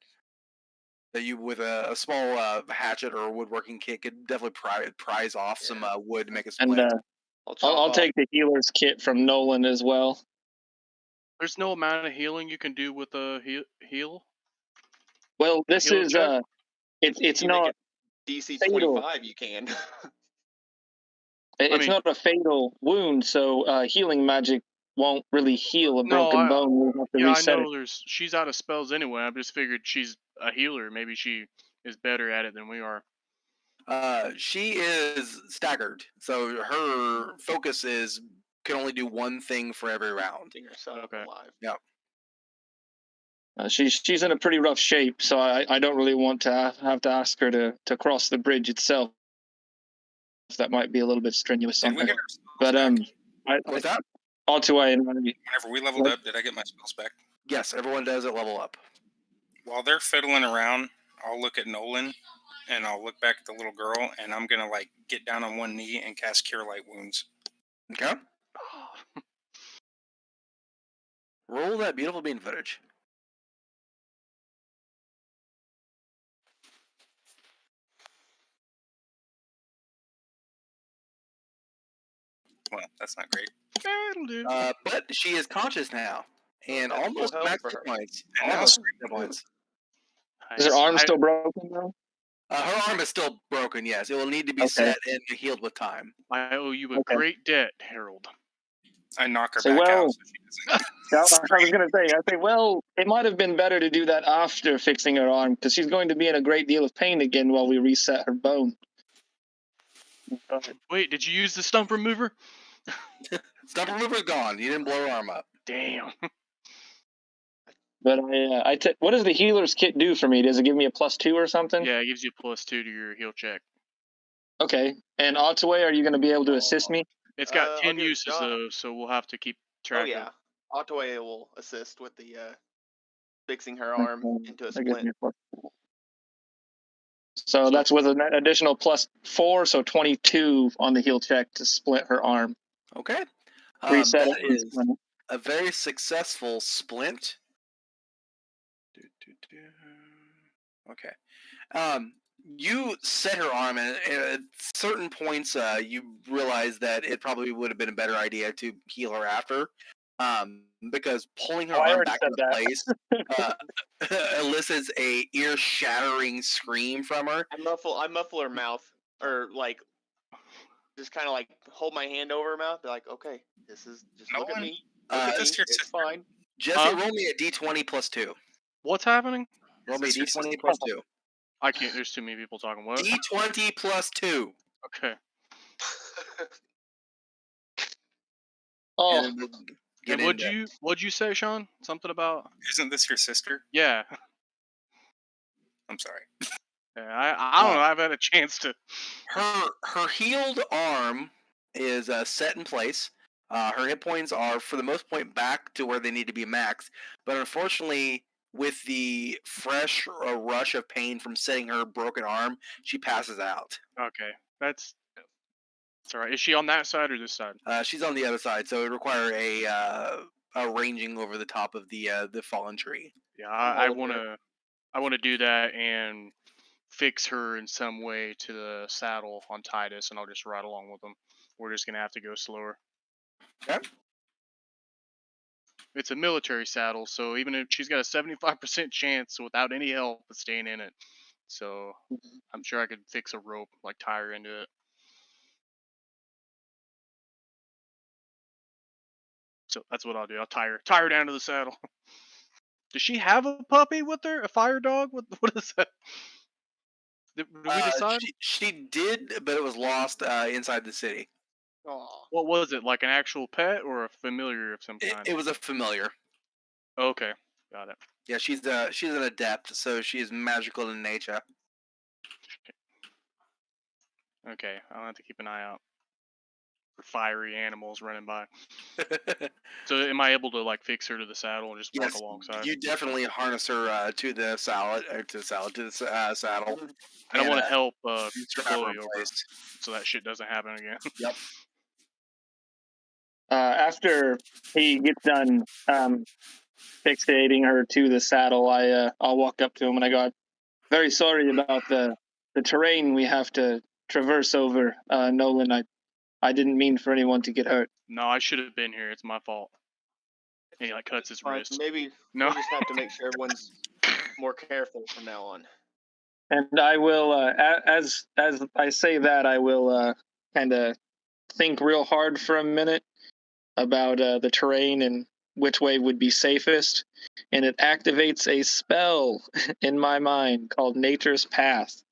that you, with a small hatchet or a woodworking kit, could definitely prise off some wood to make a splint. And I'll take the healer's kit from Nolan as well. There's no amount of healing you can do with a heal. Well, this is it's not DC fatal. 25. You can. It's not a fatal wound, so healing magic won't really heal a No, broken bone. We'll have to yeah, I reset it. know she's out of spells anyway. I just figured she's a healer. Maybe she is better at it than we are. She is staggered, so her focus can only do one thing for every round. Keeping herself Okay. alive. She's in a pretty rough shape, so I don't really want to have to ask her to cross the bridge itself. That might be a little bit strenuous on Did we her. get our spells But back? What's that? Otway and Whenever we leveled up, did I get my spells back? Yes, everyone does at level up. While they're fiddling around, I'll look at Nolan, and I'll look back at the little girl, and I'm gonna like get down on one knee and cast Cure Light Wounds. Okay. Roll that beautiful bean footage. Well, that's not great. It'll do. But she is conscious now, and That's almost full health max for hit her. points. And now Almost scream. hit points. is her Nice. arm still broken though? Her arm is still broken. Yes, it will need to be Okay. set and healed with time. I owe you a Okay. great debt, Harold. I knock her Say, back well- out so she doesn't. I was going to say, well, it might have been better to do that after fixing her arm, because she's going to be in a great deal of pain again while we reset her bone. Wait, did you use the stump remover? Stump remover's gone. You didn't blow her arm up. Damn. But what does the healer's kit do for me? Does it give me a +2 or something? Yeah, it gives you +2 to your heal check. Okay. And Otway, are you going to be able to assist me? It's got I'll 10 give it a uses shot. though, so we'll have to keep Oh track yeah, of. Otway will assist with the fixing her arm Okay, into a that gives splint. me a +4. So that's with an additional +4, so 22 on the heal check to split her arm. Okay. Reset That it. is a very successful splint. Okay. You set her arm, and at certain points, you realize that it probably would have been a better idea to heal her after, because pulling her Oh, I arm already back said into place elicits a ear-shattering scream from her. I muffle her mouth, or like, just kind of like hold my hand over her mouth. Be like, okay, this is just look at Nolan, me. Uh, Look at this me. your It's sister. fine. Jesse, Huh? roll me a d20 plus 2. What's happening? Roll me a this your d20 sister? plus 2. I can't. There's too many people talking. What? D20 plus 2. Okay. Oh, And we'll get And into- what'd you say, Sean? Something about? Isn't this your sister? Yeah. I'm sorry. Yeah, I don't know. I've had a chance to. Her healed arm is set in place. Her hit points are, for the most part, back to where they need to be max. But unfortunately, with the fresh rush of pain from setting her broken arm, she passes out. Okay, that's all right. Is she on that side or this side? She's on the other side, so it would require a ranging over the top of the fallen tree. Yeah, I'm I holding her. wanna do that and fix her in some way to the saddle on Titus, and I'll just ride along with them. We're just gonna have to go slower. Okay. It's a military saddle, so even if she's got a 75% chance without any help of staying in it, so I'm sure I could fix a rope, like tie her into it. So that's what I'll do. I'll tie her down to the saddle. Does she have a puppy with her? A fire dog? What is that? Did we decide? She did, but it was lost inside the city. Aw. What was it? Like an actual pet or a familiar of some It, kind? it was a familiar. Okay, got it. Yeah, she's an adept, so she is magical in nature. Okay, I'll have to keep an eye out for fiery animals running by. So am I able to like fix her to the saddle and just walk Yes, alongside? you definitely harness her to the saddle. Saddle. And I want to and, help strap her Chloe in over place. so that shit doesn't happen again. Yep. after he gets done fixating her to the saddle, I'll walk up to him and I go, "I'm very sorry about the terrain we have to traverse over, Nolan. I didn't mean for anyone to get hurt." No, I should have been here. It's my fault. And he like cuts his Fine. wrist. Maybe No. we just have to make sure everyone's more careful from now on. And I will, as I say that, I will kind of think real hard for a minute, about the terrain and which way would be safest, and it activates a spell in my mind called Nature's Path.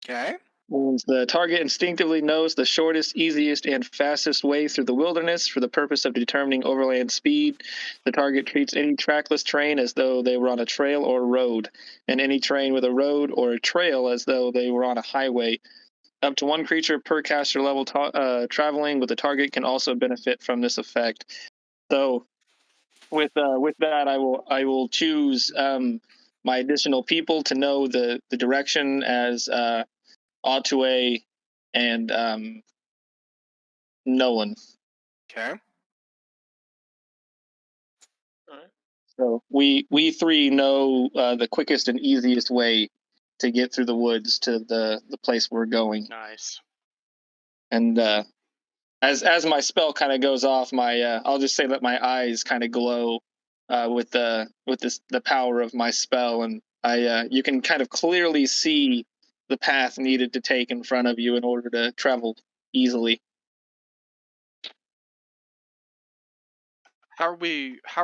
Okay. And the target instinctively knows the shortest, easiest, and fastest way through the wilderness for the purpose of determining overland speed. The target treats any trackless terrain as though they were on a trail or road, and any terrain with a road or a trail as though they were on a highway. Up to one creature per caster level traveling with the target can also benefit from this effect. So, with that, I will choose my additional people to know the direction as Otway and Nolan. Okay. Alright. So we three know the quickest and easiest way to get through the woods to the place we're going. Nice. And as my spell kind of goes off, my I'll just say that my eyes kind of glow with the power of my spell, and you can kind of clearly see the path needed to take in front of you in order to travel easily. How are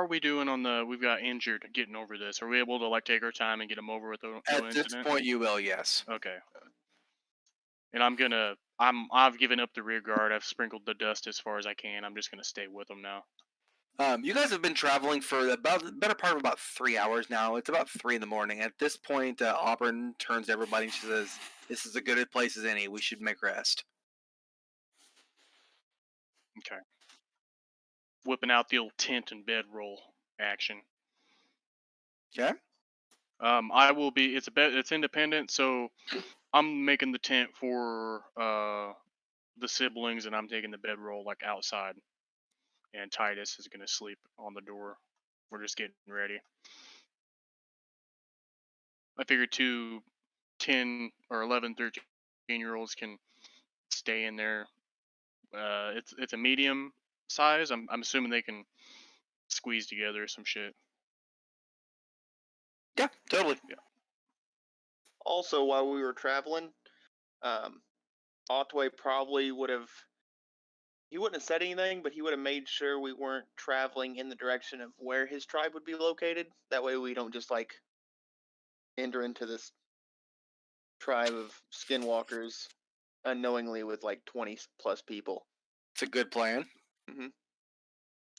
we doing on the? We've got injured getting over this. Are we able to like take our time and get them over with no At this incident? point, you will, yes. Okay. And I've given up the rear guard. I've sprinkled the dust as far as I can. I'm just gonna stay with them now. You guys have been traveling for about the better part of about 3 hours now. It's about 3 in the morning. At this point, Auburn turns to everybody and she says, "This is as good a place as any. We should make rest." Okay. Whipping out the old tent and bedroll action. Okay. I will be. It's independent, so I'm making the tent for the siblings, and I'm taking the bedroll like outside. And Titus is gonna sleep on the door. We're just getting ready. I figured 10 or 11, 13-year-olds can stay in there. It's a medium size. I'm assuming they can squeeze together some shit. Yeah, totally. Yeah. Also, while we were traveling, Otway probably would have. He wouldn't have said anything, but he would have made sure we weren't traveling in the direction of where his tribe would be located. That way, we don't just like enter into this tribe of skinwalkers unknowingly with like 20 plus people. It's a good plan.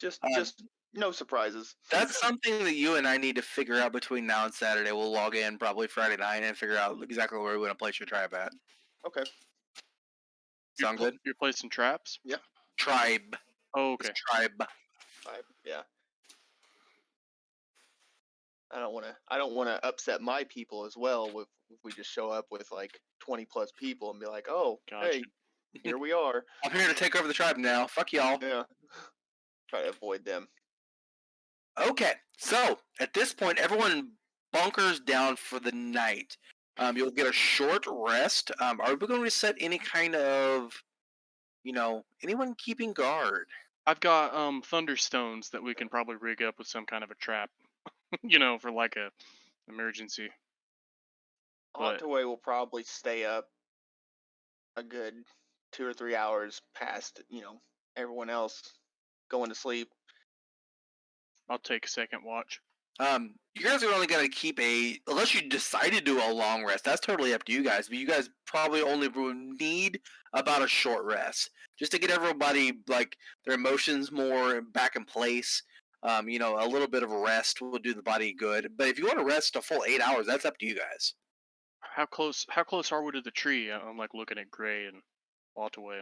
Just no surprises. That's something that you and I need to figure out between now and Saturday. We'll log in probably Friday night and figure out exactly where we want to place your tribe at. Okay. Sound good? You're placing traps? Yeah. Tribe. Oh, It's okay. tribe. Yeah. I don't want to upset my people as well if we just show up with like 20 plus people and be like, "Oh, Gotcha. hey, here we are." I'm here to take over the tribe now. Fuck y'all. Yeah. Try to avoid them. Okay, so at this point, everyone bunkers down for the night. You'll get a short rest. Are we going to set any kind of, anyone keeping guard? I've got thunderstones that we can probably rig up with some kind of a trap, for like a emergency. But Otway will probably stay up a good 2 or 3 hours past, everyone else going to sleep. I'll take a second watch. You guys are only going to keep unless you decide to do a long rest, that's totally up to you guys, but you guys probably only need about a short rest, just to get everybody, like, their emotions more back in place. A little bit of a rest will do the body good, but if you want to rest a full 8 hours, that's up to you guys. How close are we to the tree? I'm like looking at Gray and Waltaway.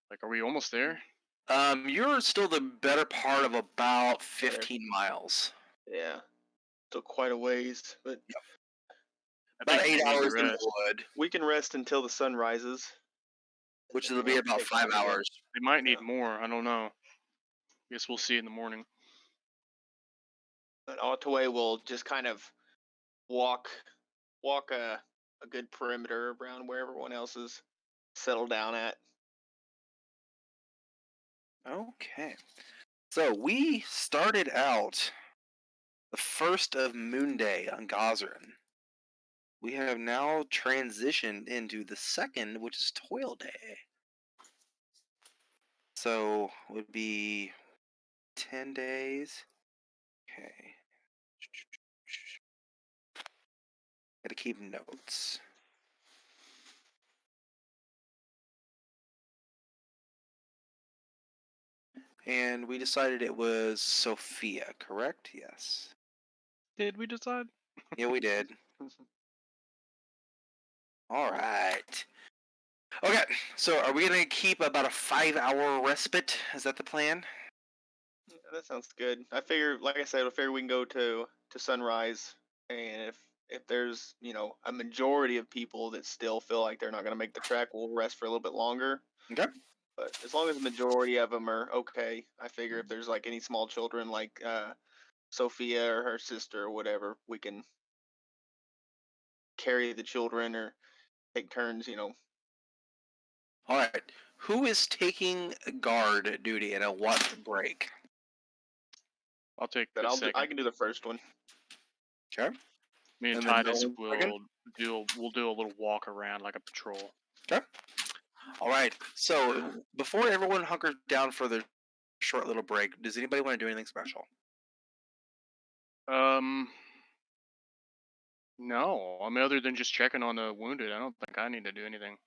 Like, are we almost there? You're still the better part of about 15 miles. Yeah. Still quite a ways, but I About think 8 we need to hours in the rest. wood, we can rest until the sun rises. which and will then be about take 5 off again. hours. They might need Yeah. more. I don't know. Guess we'll see in the morning. But Otway will just kind of walk a good perimeter around where everyone else is settled down at. Okay. So we started out the first of Moon Day on Gazrin. We have now transitioned into the second, which is Toil Day. So would be 10 days. Okay. Gotta keep notes. And we decided it was Sophia, correct? Yes. Did we decide? Yeah, we did. All right. Okay, so are we gonna keep about a 5-hour respite? Is that the plan? Yeah, that sounds good. I figure, like I said, I figure we can go to sunrise, and if there's a majority of people that still feel like they're not gonna make the trek, we'll rest for a little bit longer. Okay. But as long as the majority of them are okay, I figure if there's like any small children, like Sophia or her sister or whatever, we can carry the children or take turns. All right. Who is taking guard duty and at what break? I'll take But the I second. can do the first one. Okay. Me and And then Titus Nolan will second? do a little walk around like a patrol. Okay. All right. So before everyone hunkers down for their short little break, does anybody want to do anything special? No. I mean, other than just checking on the wounded, I don't think I need to do anything.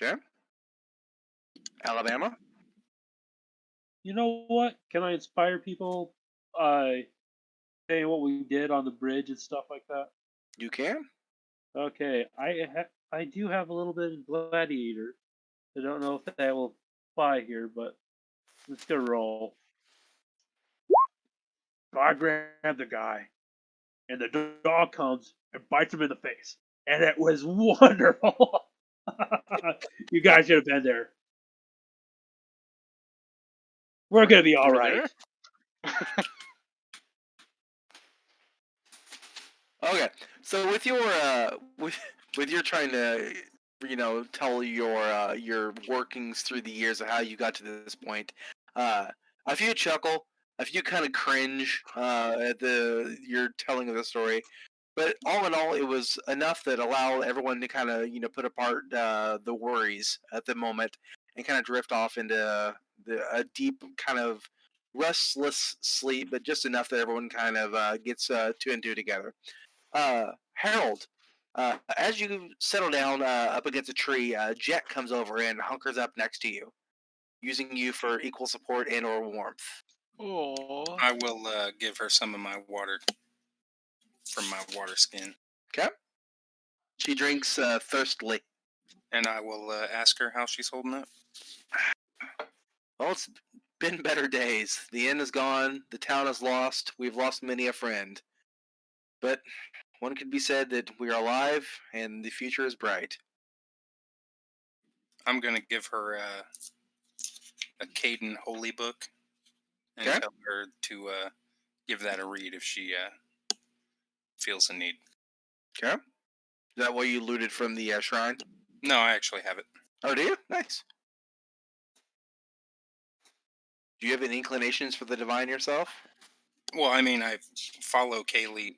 Okay. Alabama? You know what? Can I inspire people? Saying what we did on the bridge and stuff like that. You can? Okay, I do have a little bit of gladiator. I don't know if that will apply here, but let's go roll. So I grab the guy, and the dog comes and bites him in the face, and it was wonderful. You guys should have been there. We're gonna be all You were right. there? Okay. So with your with your trying to tell your workings through the years of how you got to this point, a few chuckle, a few kind of cringe at your telling of the story, but all in all, it was enough that allowed everyone to kind of put apart the worries at the moment and kind of drift off into a deep kind of restless sleep, but just enough that everyone kind of gets two and two together. Harold, as you settle down up against a tree, Jet comes over and hunkers up next to you, using you for equal support and/or warmth. Oh. I will give her some of my water from my water skin, Okay. She drinks thirstily. and I will ask her how she's holding up. Well, it's been better days. The inn is gone. The town is lost. We've lost many a friend. But one could be said that we are alive and the future is bright. I'm gonna give her a Caden Holy Book and Okay. tell her to give that a read if she feels the need. Okay. Is that what you looted from the shrine? No, I actually have it. Oh, do you? Nice. Do you have any inclinations for the divine yourself? Well, I mean, I follow Caelian,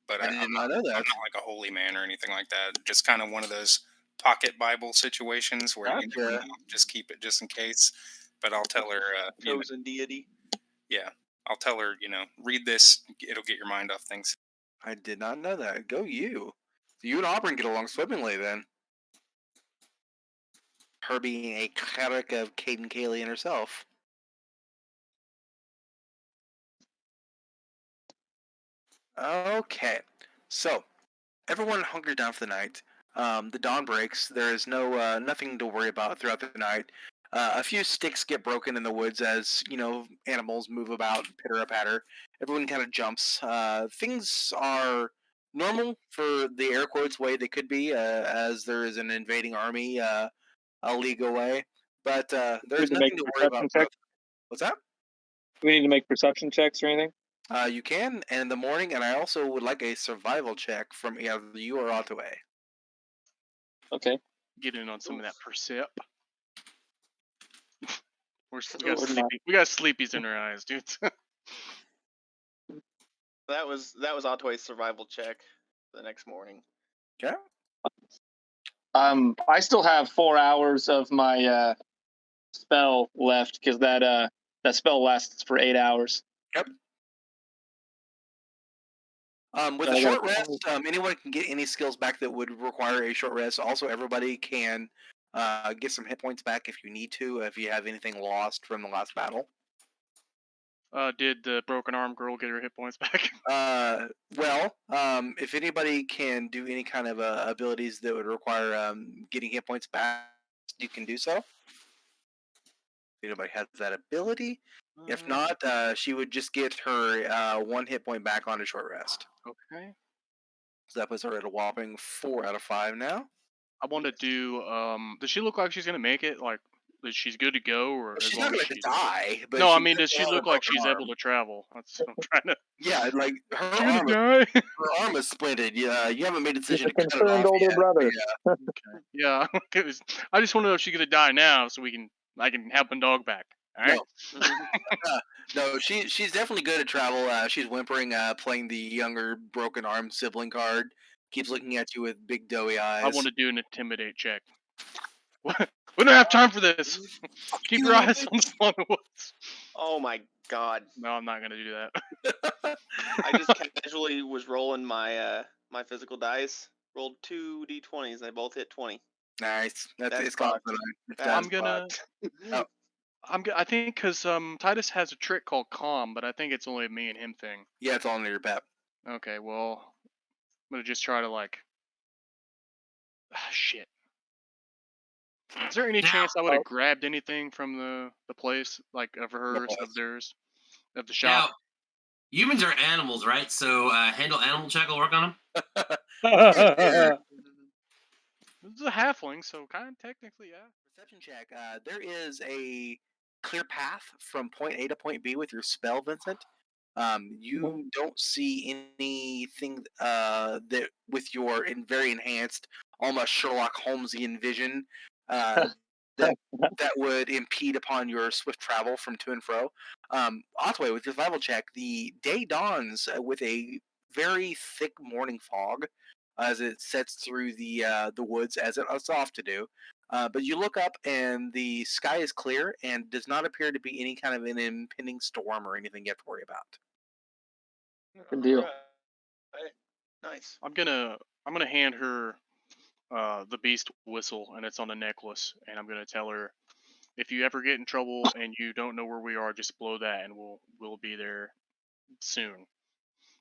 but I did not know that. I'm not like a holy man or anything like that. Just kind of one of those pocket Bible situations where you never Gotcha. know, just keep it just in case. But I'll tell her, Chosen deity. yeah, I'll tell her, read this. It'll get your mind off things. I did not know that. Go you. So you and Auburn get along swimmingly then. Her being a cleric of Caden Kalian herself. Okay. So, everyone hunkers down for the night. The dawn breaks. There is nothing to worry about throughout the night. A few sticks get broken in the woods as animals move about, pitter a patter. Everyone kind of jumps. Things are normal for the air quotes way they could be, as there is an invading army a league away. But there's Need to make nothing to worry about. perception checks. What's that? Do we need to make perception checks or anything? You can in the morning, and I also would like a survival check from either you or Otway. Okay. Get in on some of that percep. we Or not. got sleepies in our eyes, dudes. That was Otway's survival check the next morning. Okay. I still have 4 hours of my spell left because that spell lasts for 8 hours. Yep. With So a I short gotta- rest, anyone can get any skills back that would require a short rest. Also, everybody can get some hit points back if you need to, if you have anything lost from the last battle. Did the broken arm girl get her hit points back? If anybody can do any kind of abilities that would require getting hit points back, you can do so. If anybody has that ability. If not, she would just get her 1 hit point back on a short rest. Okay. So that puts her at a whopping 4 out of 5 now. I want to do. Does she look like she's gonna make it? Like, that she's good to go, or as She's long not as going to she's. die, but No, I she mean, does does she have a look like broken she's arm. able to travel? That's what I'm trying to. Yeah, like her She gonna arm, die? her arm is splinted. Yeah, you haven't made a decision He's a to cut it concerned off older yet. brother. Yeah. Okay. Yeah. I just want to know if she's gonna die now, so I can help a dog back. All right. No, she's definitely good at travel. She's whimpering, playing the younger broken arm sibling card. Keeps looking at you with big doughy eyes. I want to do an intimidate check. We don't have time for this. Keep your eyes on the Spawn Woods. Oh my god. No, I'm not gonna do that. I just casually was rolling my my physical dice. Rolled 2 d20s. They both hit 20. Nice. That's That's it's confident. fucked. It's That's done. I'm gonna. fucked. I think because Titus has a trick called Calm, but I think it's only a me and him thing. Yeah, it's all under your pep. Okay, well, I'm gonna just try to like. Shit. Is there any chance I would have grabbed anything from the place, like of hers, of theirs, of the shop? Now, humans are animals, right? So handle animal check will work on them. This is a halfling, so kind of technically, yeah. Perception check. There is a clear path from point A to point B with your spell, Vincent. You don't see anything that with your very enhanced, almost Sherlock Holmesian vision that would impede upon your swift travel from to and fro. Otway, with your survival check, the day dawns with a very thick morning fog as it sets through the woods, as it's off to do. But you look up and the sky is clear and does not appear to be any kind of an impending storm or anything you have to worry about. Good deal. Alright. Nice. I'm gonna hand her the beast whistle, and it's on a necklace, and I'm gonna tell her, if you ever get in trouble and you don't know where we are, just blow that, and we'll be there soon.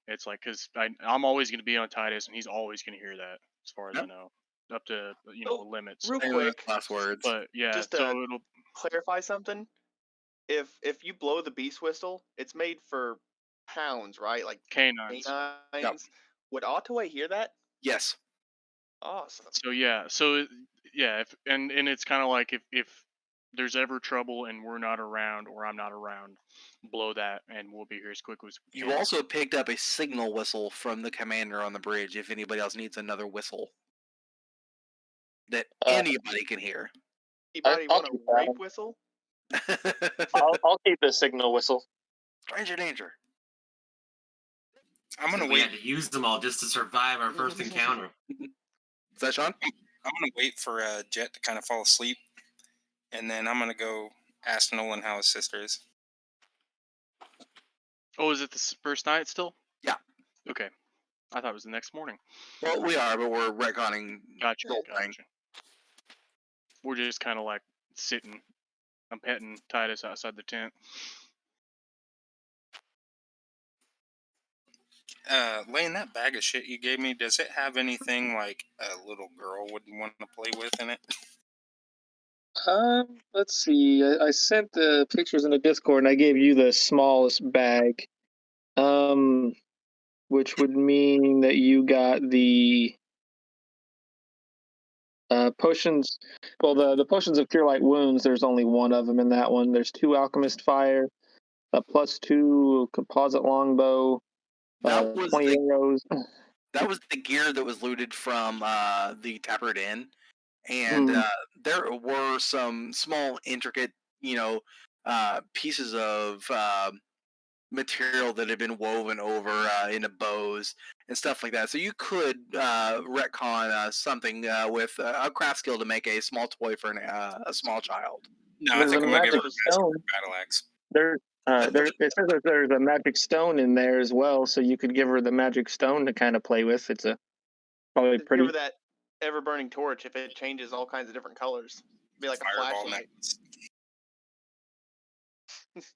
It's like, because I'm always gonna be on Titus, and he's always gonna hear that, as far as I know, up to Oh, limits. real Anyway, quick, last words. But yeah, just so to it'll. clarify something. If you blow the beast whistle, it's made for hounds, right? Like Canines. canines. Would Ottaway hear that? Yes. Awesome. So yeah, if and it's kind of like if there's ever trouble and we're not around or I'm not around, blow that and we'll be here as quick as we You can. also picked up a signal whistle from the commander on the bridge if anybody else needs another whistle that anybody can hear. Anybody I'll want a keep that rape one. whistle? I'll keep the signal whistle. Stranger danger. I'm gonna We wait. had to use them all just to survive our first encounter. Is that Sean? I'm gonna wait for Jet to kind of fall asleep, and then I'm gonna go ask Nolan how his sister is. Oh, is it the first night still? Yeah. Okay. I thought it was the next morning. Well, we are, but we're retconning. Gotcha. the whole thing. Gotcha. We're just kind of like sitting. I'm petting Titus outside the tent. Laying that bag of shit you gave me, does it have anything like a little girl would want to play with in it? Let's see. I sent the pictures in the Discord, and I gave you the smallest bag. Which would mean that you got the potions. Well, the potions of cure light wounds. There's only one of them in that one. There's 2 alchemist fire, a +2 composite longbow, That was 20 arrows. That was the gear that was looted from the Taproot Inn, and there were some small, intricate, pieces of material that had been woven over into bows and stuff like that. So you could retcon something with a craft skill to make a small toy for a small child. No, I There's think a I'm gonna give her magic a stone. battle axe. There, it says that there's a magic stone in there as well, so you could give her the magic stone to kind of play with. It's probably Just give pretty. her that ever burning torch if it changes all kinds of different colors. Be like a Fireball flashlight. necklace.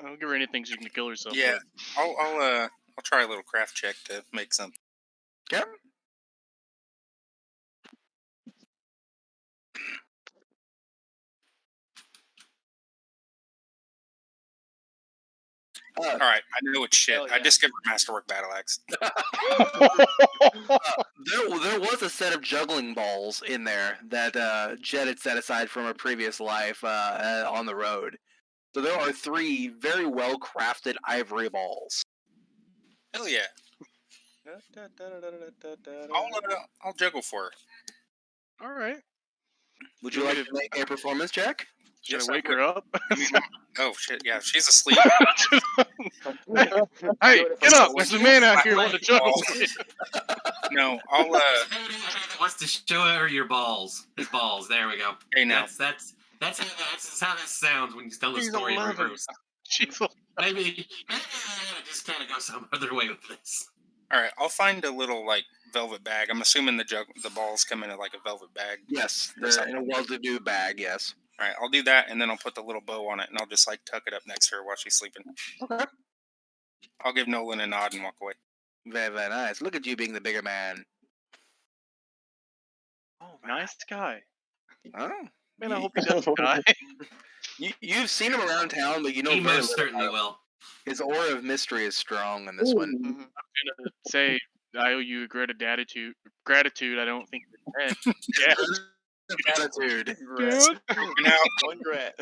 I'll give her anything she can kill herself Yeah, with. I'll try a little craft check to make something. Okay. All right, I know it's shit. Hell I yeah. just give her Masterwork battle axe. There was a set of juggling balls in there that Jed had set aside from a previous life on the road. So there are 3 very well crafted ivory balls. Hell yeah! I'll juggle for her. All right. Would You you want like me to make a performance check? Should Yes, I I wake would. her up? I mean, oh shit! Yeah, if she's asleep. Hey, Do it get for up! Nolan. There's a man out here Flat wanting to juggle balls. with you. No, I'll Wants to show her your balls. His balls. There we go. Hey, now. That's how that sounds when you tell the She's story 11. reversed. She's Maybe I gotta just kind of go some other way with this. All right, I'll find a little like velvet bag. I'm assuming the balls come in like a velvet bag. Yes, Or they're in a something. well-to-do bag. Yes. All right, I'll do that, and then I'll put the little bow on it, and I'll just like tuck it up next to her while she's sleeping. Okay. I'll give Nolan a nod and walk away. Very, very nice. Look at you being the bigger man. Oh, nice guy. Oh, Man, I hope he doesn't die. you've seen him around town, but you know He very most little certainly about him. will. His aura of mystery is strong in this one. Mhm. I'm gonna say I owe you a gratitude. I don't think you're dead. Yeah. Gratitude. Grat. Now, One grat.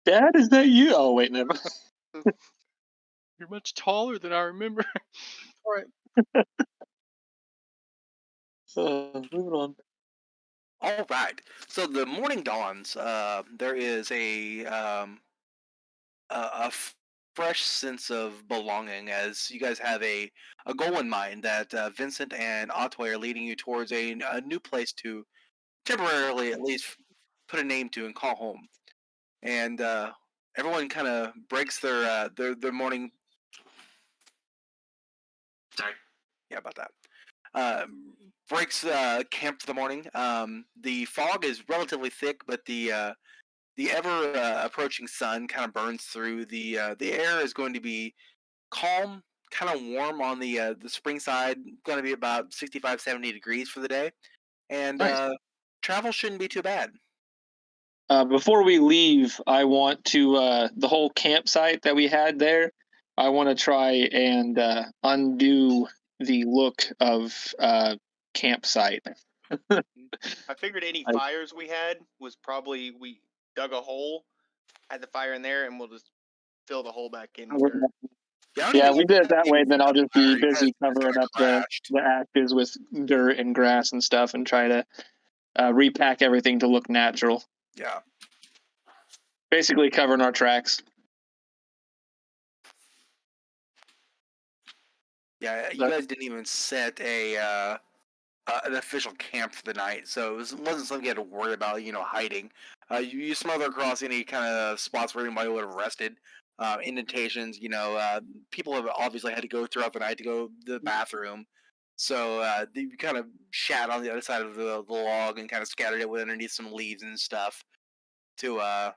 Dad, is that you? Oh wait, never. You're much taller than I remember. All right. Moving on. All right. So the morning dawns. There is a fresh sense of belonging as you guys have a goal in mind that Vincent and Otway are leading you towards a new place to temporarily at least put a name to and call home. And everyone kind of breaks their morning. Sorry. Yeah, about that. Breaks camp for the morning. The fog is relatively thick, but the ever approaching sun kind of burns through. The air is going to be calm, kind of warm on the spring side. Going to be about 65, 70 degrees for the day, and Nice. travel shouldn't be too bad. Before we leave, I want to the whole campsite that we had there. I want to try and undo the look of campsite. I figured any I- fires we had was probably we dug a hole, had the fire in there, and we'll just fill the hole back in. with dirt. Yeah, we did it that way. Then I'll just be You guys busy covering kinda up the crashed. ashes with dirt and grass and stuff, and try to repack everything to look natural. Yeah. Basically, covering our tracks. Yeah, you guys didn't even set an official camp for the night, so wasn't something you had to worry about, hiding. You smother across any kind of spots where anybody would have rested. Indentations, people have obviously had to go throughout the night to go to the bathroom. So you kind of shat on the other side of the log and kind of scattered it underneath some leaves and stuff to,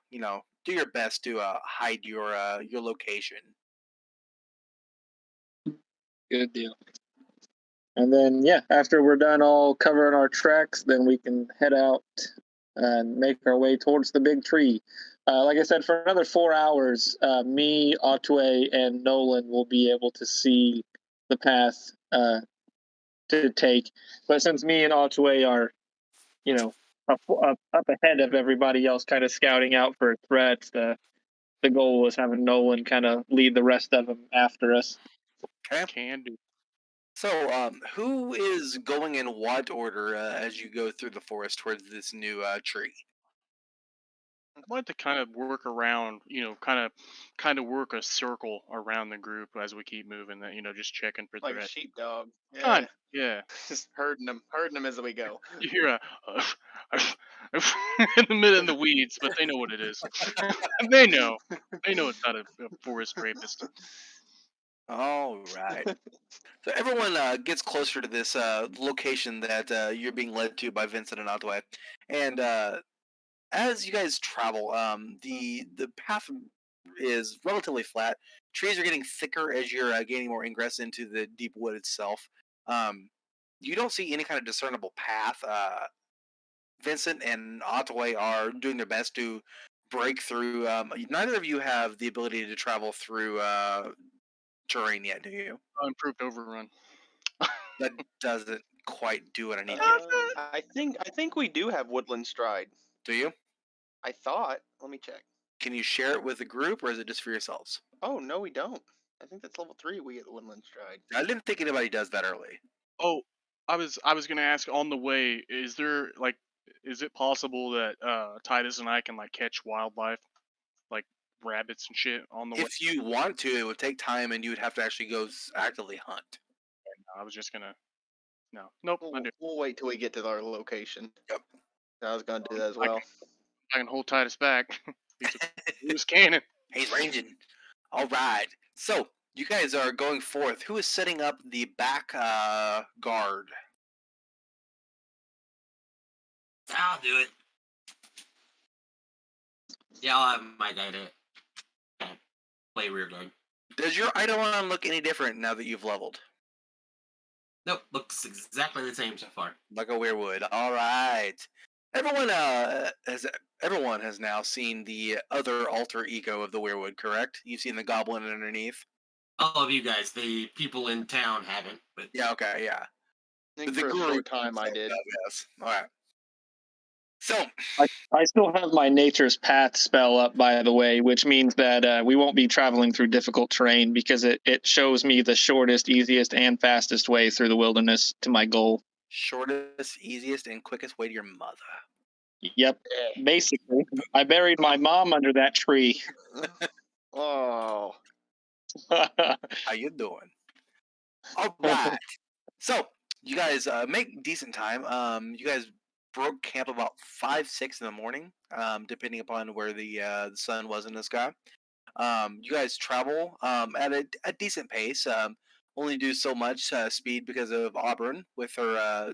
do your best to hide your location. Good deal. And then, yeah, after we're done all covering our tracks, then we can head out and make our way towards the big tree. Like I said, for another 4 hours, me, Otway, and Nolan will be able to see the path to take. But since me and Otway are, up ahead of everybody else, kind of scouting out for threats, the goal was having Nolan kind of lead the rest of them after us. Okay. Can do. So, who is going in what order as you go through the forest towards this new tree? I'd like to kind of work around, kind of work a circle around the group as we keep moving. That just checking for Like a threats. sheepdog. Yeah. Kind, yeah. Just herding them as we go. You hear in the middle of the weeds, but they know what it is. They know. They know it's not a forest rapist. All right. So everyone gets closer to this location that you're being led to by Vincent and Otway, and as you guys travel, the path is relatively flat. Trees are getting thicker as you're gaining more ingress into the deep wood itself. Um, you don't see any kind of discernible path. Vincent and Otway are doing their best to break through. Neither of you have the ability to travel through terrain yet, do you? Improved overrun. That doesn't quite do what I need you. Does it? I think we do have woodland stride. Do you? I thought. Let me check. Can you share it with the group, or is it just for yourselves? Oh no, we don't. I think that's level 3. We get woodland stride. I didn't think anybody does that early. Oh, I was gonna ask on the way. Is there like, is it possible that Titus and I can like catch wildlife, like rabbits and shit on the way? If you want to, it would take time, and you would have to actually go actively hunt. I was just gonna. No, nope. I do. We'll wait till we get to our location. Yep. I was gonna do that as I well. I can hold Titus back. He's a loose cannon. He's ranging. All right. So you guys are going forth. Who is setting up the back guard? I'll do it. Yeah, I'll have my guy to kind of play rear guard. Does your Eidolon look any different now that you've leveled? Nope, looks exactly the same so far. Like a weirwood. All right. Everyone has now seen the other alter ego of the weirwood, correct? You've seen the goblin underneath. All of you guys, the people in town haven't, but Yeah. Okay. Yeah. I think The for a group short time I did. Yes. All right. So I still have my Nature's Path spell up, by the way, which means that we won't be traveling through difficult terrain because it shows me the shortest, easiest, and fastest way through the wilderness to my goal. shortest, easiest, and quickest way to your mother. Yep, basically. I buried my mom under that tree. Oh. How you doing? All right. So you guys make decent time. You guys broke camp about 5, 6 in the morning, depending upon where the sun was in the sky. You guys travel at a decent pace. Only do so much speed because of Auburn with her,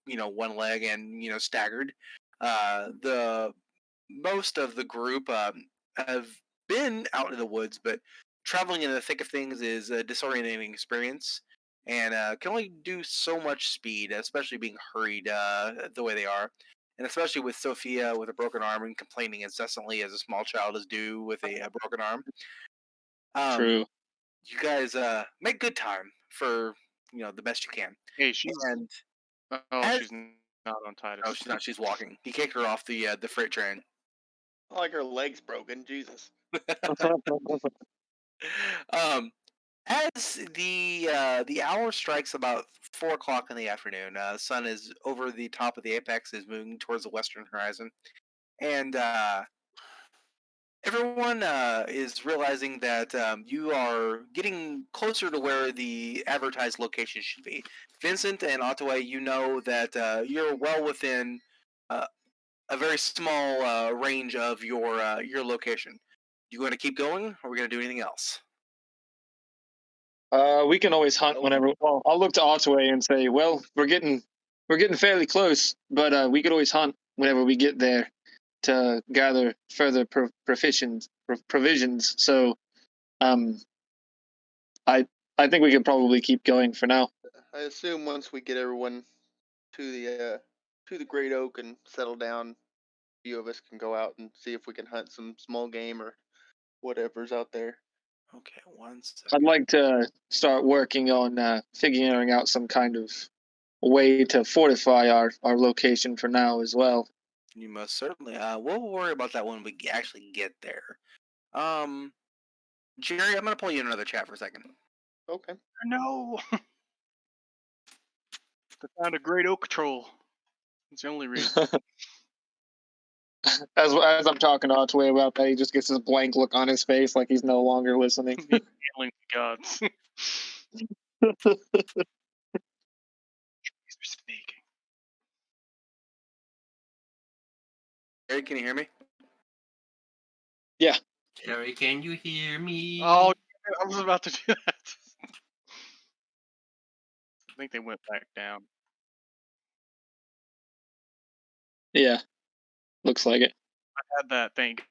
one leg and staggered. The most of the group have been out in the woods, but traveling in the thick of things is a disorientating experience, and can only do so much speed, especially being hurried the way they are. And especially with Sophia with a broken arm and complaining incessantly as a small child is due with a broken arm. True. You guys make good time for the best you can. Hey, she's. And Oh, she's not on Titus. oh, she's not. She's walking. He kicked her off the freight train. Like her legs broken. Jesus. um, as the hour strikes about 4 o'clock in the afternoon, the sun is over the top of the apex, is moving towards the western horizon, and everyone is realizing that you are getting closer to where the advertised location should be. Vincent and Otway, you know that you're well within a very small range of your location. You going to keep going, or are we going to do anything else? We can always hunt whenever. Well, I'll look to Otway and say, "Well, we're getting fairly close, but we could always hunt whenever we get there to gather further provisions. So, I think we could probably keep going for now." I assume once we get everyone to the Great Oak and settle down, a few of us can go out and see if we can hunt some small game or whatever's out there. Okay, 1 I'd second. like to start working on figuring out some kind of way to fortify our location for now as well. You most certainly. We'll worry about that when we actually get there. Jerry, I'm gonna pull you in another chat for a second. Okay. No. I found a great oak troll. That's the only reason. As I'm talking to Otway about that, he just gets this blank look on his face, like he's no longer listening. He's handling the gods. Speaking. Jerry, can you hear me? Jerry, can you hear me? Oh, I was about to do that. I think they went back down. Yeah, looks like it. I had that Thank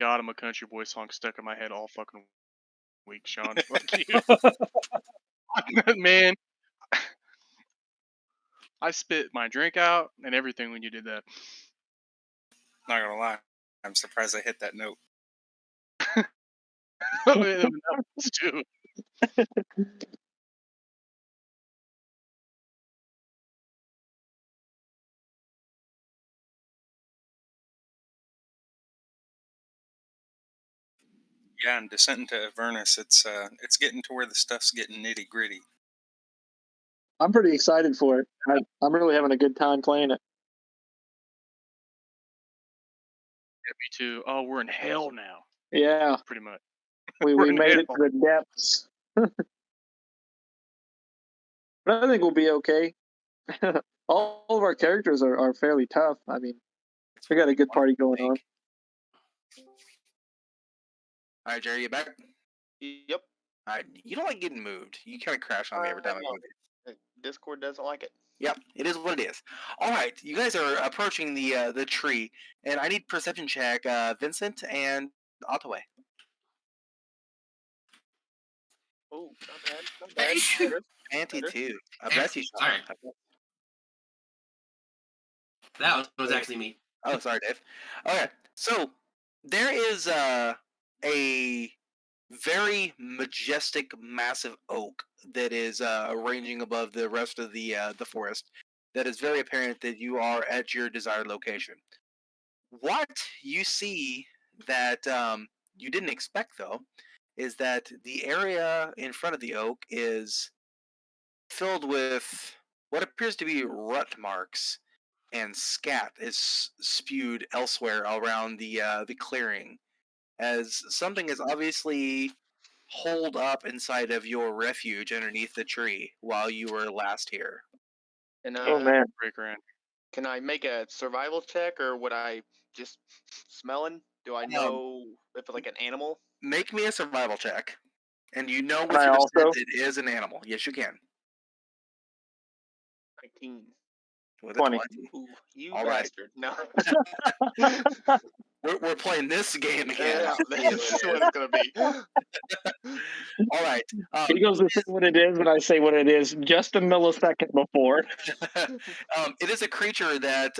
God I'm a Country Boy song stuck in my head all fucking week, Sean. Fuck you. Man, I spit my drink out and everything when you did that. Not gonna lie, I'm surprised I hit that note. That was too. Yeah, in Descent into Avernus, it's getting to where the stuff's getting nitty gritty. I'm pretty excited for it. I'm really having a good time playing it. Yeah, me too. Oh, we're in hell now. Yeah, Pretty much. we We're in made it hell. to the depths. But I think we'll be okay. All of our characters are fairly tough. I mean, we got a good party going on. All right, Jerry, you back? Yep. All right, you don't like getting moved. You kind of crash on me every time I know. move you. Discord doesn't like it. Yep, it is what it is. All right, you guys are approaching the tree, and I need perception check, Vincent and Ottaway. Oh, not bad. Not bad. Better. Anti Better. too. I There, bet you. sorry. That was actually me. Oh, sorry, Dave. Okay, so there is a very majestic, massive oak that is ranging above the rest of the forest. That is very apparent that you are at your desired location. What you see that you didn't expect, though, is that the area in front of the oak is filled with what appears to be rut marks, and scat is spewed elsewhere around the clearing, as something is obviously holed up inside of your refuge underneath the tree while you were last here. And Oh man, Break around. can I make a survival check, or would I just smelling? Do I know if it's like an animal? Make me a survival check, and you know Can with I your also? descent it is an animal. Yes, you can. 19. With 20. a 20. Ooh, you All right. bastard. No. We're playing this game again. Yeah, this is what it's gonna be. All right. He goes to say what it is, and I say what it is just a millisecond before. It is a creature that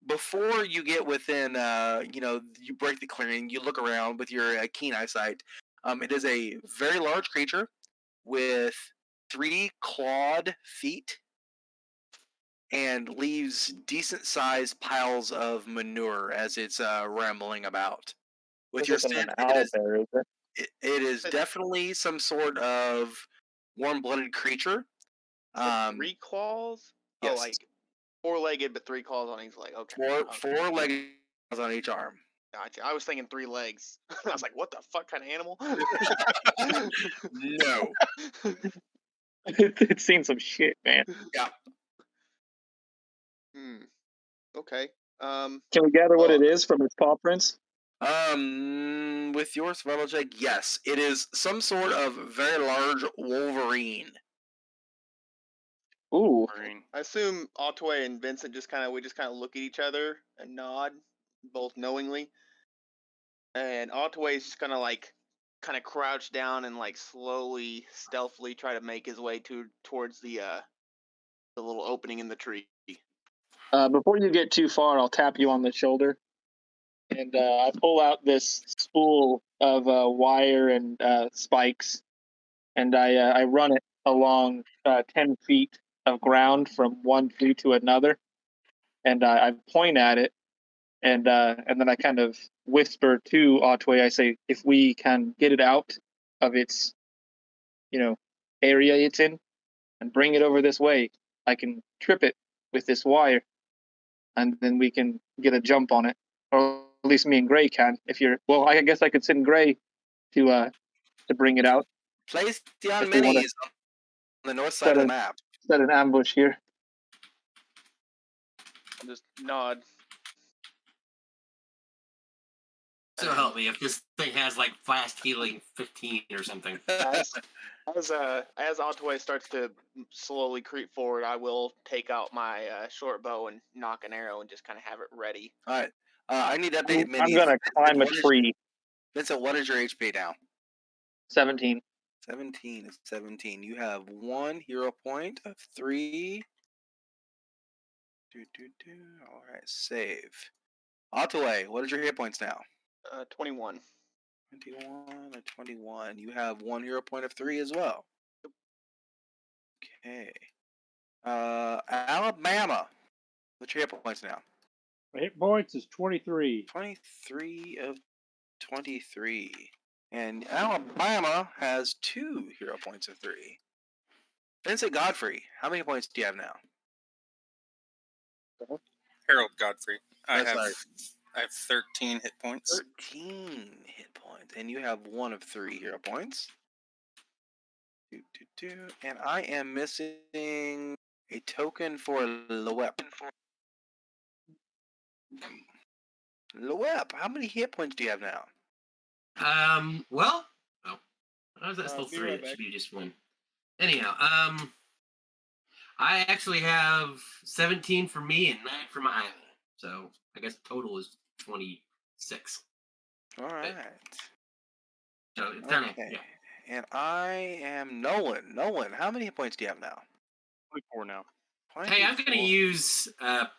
before you get within, you break the clearing, you look around with your keen eyesight. It is a very large creature with 3 clawed feet and leaves decent-sized piles of manure as it's rambling about. With your This isn't scent, an owlbear, is it? it is definitely some sort of warm-blooded creature. So 3 claws? Yes. Oh, like 4-legged, but 3 claws on each leg. Okay. Four legs on each arm. Gotcha. I was thinking 3 legs. I was like, what the fuck kind of animal? No. It's seen some shit, man. Yeah. Okay. Can we gather what it is from its paw prints? With your survival check, yes, it is some sort of very large wolverine. Ooh. Green. I assume Otway and Vincent just kind of look at each other and nod, both knowingly. And Otway's just gonna kind of crouch down and slowly, stealthily try to make his way towards the little opening in the tree. Before you get too far, I'll tap you on the shoulder, and I pull out this spool of wire and spikes, and I run it along 10 feet of ground from one tree to another, and I point at it, and then I kind of whisper to Otway. I say, if we can get it out of its, area it's in, and bring it over this way, I can trip it with this wire, and then we can get a jump on it, or at least me and Gray can. If you're, well, I guess I could send Gray to bring it out. Place the If we wanna minis on the north side of the map. Set an ambush here. I'll just nod. So help me if this thing has like fast healing 15 or something. As Otway starts to slowly creep forward, I will take out my short bow and knock an arrow and just kind of have it ready. All right. I need to update I'm minis. gonna climb a What is- tree. Vincent, what is your HP now? 17. 17 is 17. You have 1 hero point of 3. All right, save. Otway, what is your hit points now? 21. 21 and 21. You have 1 hero point of 3 as well. Okay. Alabama, what's your hit points now? My hit points is 23. 23 of 23. And Alabama has 2 hero points of 3. Vincent Godfrey, how many points do you have now? Harold Godfrey. I Oh, have sorry. 13 hit points. 13 hit points. And you have 1 of 3 hero points. And I am missing a token for Loep. Loep, how many hit points do you have now? Well, oh, how is that still be 3? right It back. should be just 1. Anyhow, I actually have 17 for me and 9 for my island. So I guess total is 26. All right. So it's kind of, Okay. yeah. And I am Nolan. Nolan, how many hit points do you have now? 24 now. Hey, I'm going to 24. use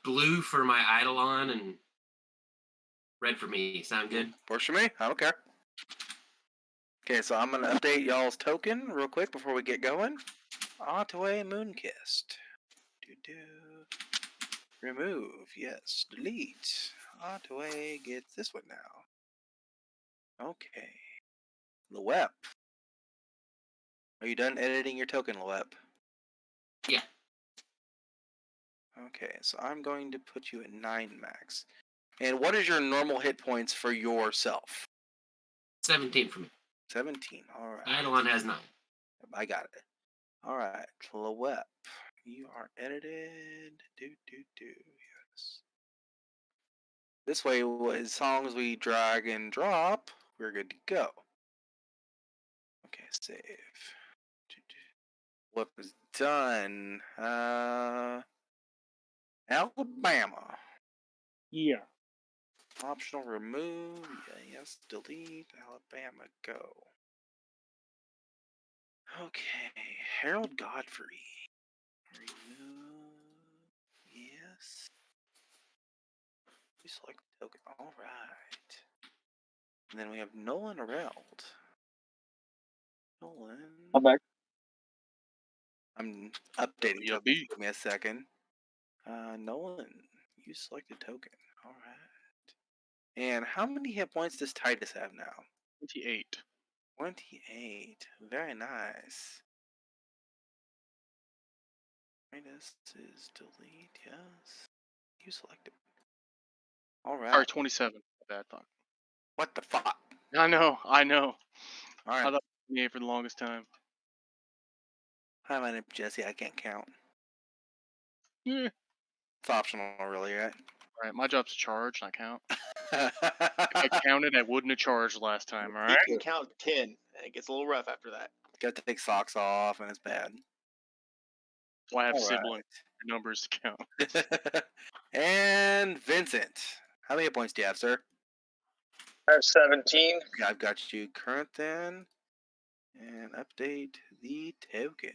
blue for my Eidolon and red for me. Sound good? Works for me. I don't care. Okay, so I'm going to update y'all's token real quick before we get going. Otway Moonkissed. Remove. Yes. Delete. Otway gets this one now. Okay. Loep. Are you done editing your token, Loep? Yeah. Okay, so I'm going to put you at 9 max. And what is your normal hit points for yourself? 17 for me. 17. All right. Eidolon has 9. I got it. All right, Loep. You are edited. Yes. This way, as long as we drag and drop, we're good to go. Okay, save. What was done? Alabama. Yeah. Optional remove. Yeah, yes, delete. Alabama, go. Okay, Harold Godfrey. Remove. Yes. We select the token. All right. And then we have Nolan Areld. Nolan. I'm back. I'm updating Yeah, tokens. B. Give me a second. Nolan, you select a token. All right. And how many hit points does Titus have now? 28. 28. Very nice. Titus is delete. Yes. You select it. All Or right. 27. Bad fuck. What the fuck? I know. All I right. thought 28 for the longest time. Hi, my name's Jesse. I can't count. Yeah. It's optional, really, right? Alright, my job's to charge, and I count. If I counted, I wouldn't have charged last time, You alright? can count 10, and it gets a little rough after that. Got to take socks off, and it's bad. Well, I have All right. siblings. Numbers to count. And Vincent, how many hit points do you have, sir? I have 17. Okay, I've got you current then, and update the token.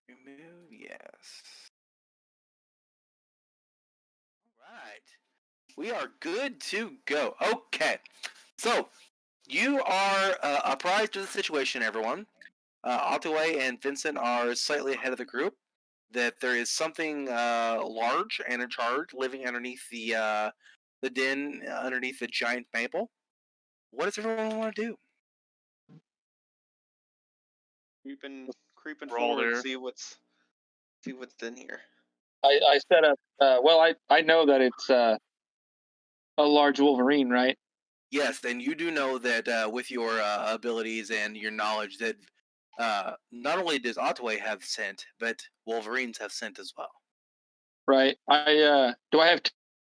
Remove, yes. All right, we are good to go. Okay, so you are apprised of the situation, everyone. Otway and Vincent are slightly ahead of the group. That there is something large and in charge living underneath the den, underneath the giant maple. What does everyone want to do? Creeping We're all forward to there. see what's in here. I set up. I know that it's a large Wolverine, right? Yes, and you do know that with your abilities and your knowledge that not only does Otway have scent, but Wolverines have scent as well. Right. Do I have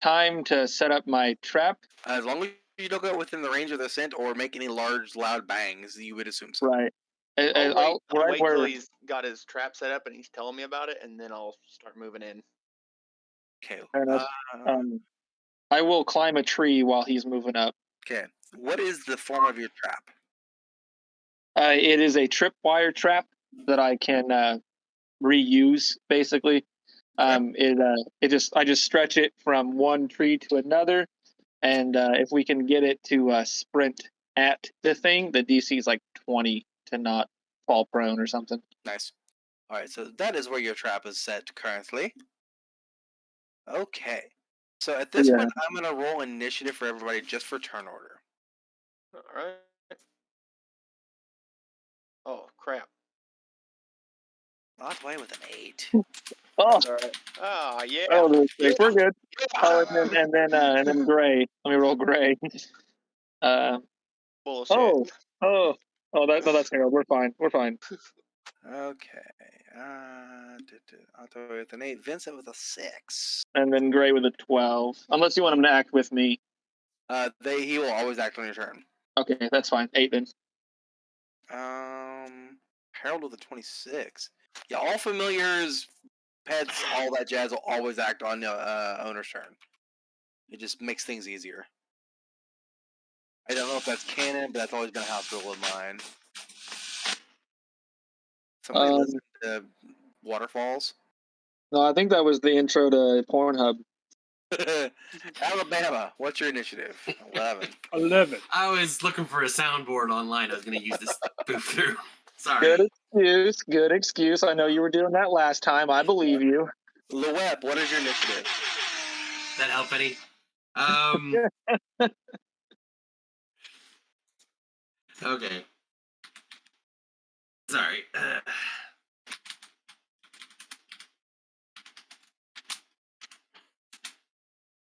time to set up my trap? As long as you don't go within the range of the scent or make any large, loud bangs, you would assume so. Right. I'll Right wait till where. he's got his trap set up and he's telling me about it, and then I'll start moving in. Okay. Fair enough. I will climb a tree while he's moving up. Okay. What is the form of your trap? It is a tripwire trap that I can reuse, basically. I just stretch it from one tree to another, and if we can get it to sprint at the thing, the DC is like 20 to not fall prone or something. Nice. All right, so that is where your trap is set currently. Okay. So at this point, I'm going to roll initiative for everybody just for turn order. All right. Oh crap! Lost away with an 8. Oh, That's all right. Ah, yeah. oh, Yeah. we're good. Yeah. Oh, and then gray. Let me roll gray. Bullshit. Oh, that's Harold. We're fine. We're fine. Okay. Otto with an 8. Vincent with a 6. And then gray with a 12. Unless you want him to act with me. He will always act on your turn. Okay, that's fine. 8 then. Harold with a 26. Yeah, all familiars, pets, all that jazz will always act on owner's turn. It just makes things easier. I don't know if that's canon, but that's always been a house rule of mine. Somebody listen to Waterfalls? No, I think that was the intro to Pornhub. Alabama, what's your initiative? 11. 11. I was looking for a soundboard online. I was going to use this spoof through. Sorry. Good excuse. Good excuse. I know you were doing that last time. I believe you. Lewep, what is your initiative? That help any? Okay. Sorry.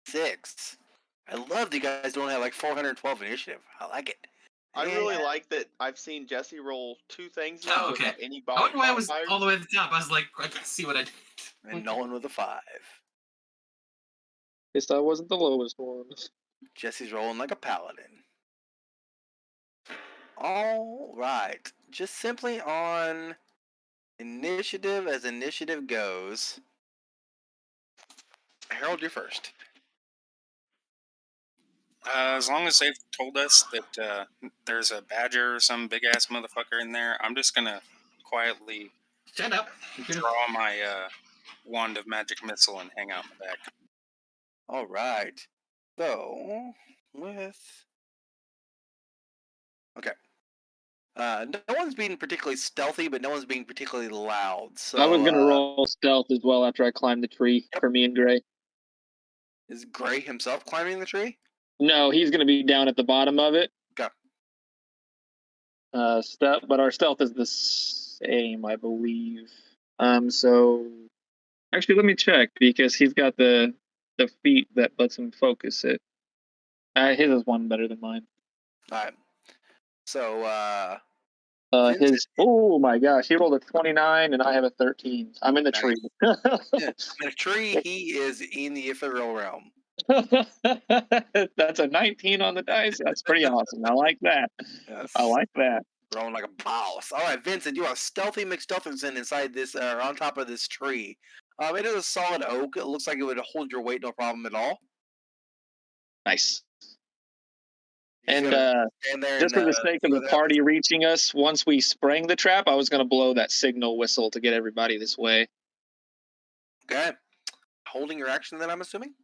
6. I love that you guys don't have like 412 initiative. I like it. I really like that. I've seen Jesse roll 2 things now Oh, okay. without any I wonder why I was modifiers. all the way at the top. I was like, I can see what I did. And Nolan with a 5. Guess that wasn't the lowest one. Jesse's rolling like a paladin. All right. Just simply on initiative as initiative goes. Harold, you're first. As long as they've told us that there's a badger or some big ass motherfucker in there, I'm just gonna quietly Shut up. draw my wand of magic missile and hang out in the back. All right. So, with... Okay. No one's being particularly stealthy, but no one's being particularly loud. So I was going to roll stealth as well after I climbed the tree for me and Gray. Is Gray himself climbing the tree? No, he's going to be down at the bottom of it. Okay. But our stealth is the same, I believe. So actually, let me check because he's got the feat that lets him focus it. His is one better than mine. All right. So, his. Oh my gosh, he rolled a 29 and I have a 13. I'm in the Nice. tree. In a tree, he is in the ethereal realm. That's a 19 on the dice. That's pretty awesome. I like that. Yes. I like that. Rolling like a boss. All right, Vincent, you are stealthy McStuffington inside this, on top of this tree. It is a solid oak. It looks like it would hold your weight no problem at all. Nice. He's And stand there just for the sake of the party reaching us, once we sprang the trap, I was going to blow that signal whistle to get everybody this way. Okay. Holding your action then, I'm assuming?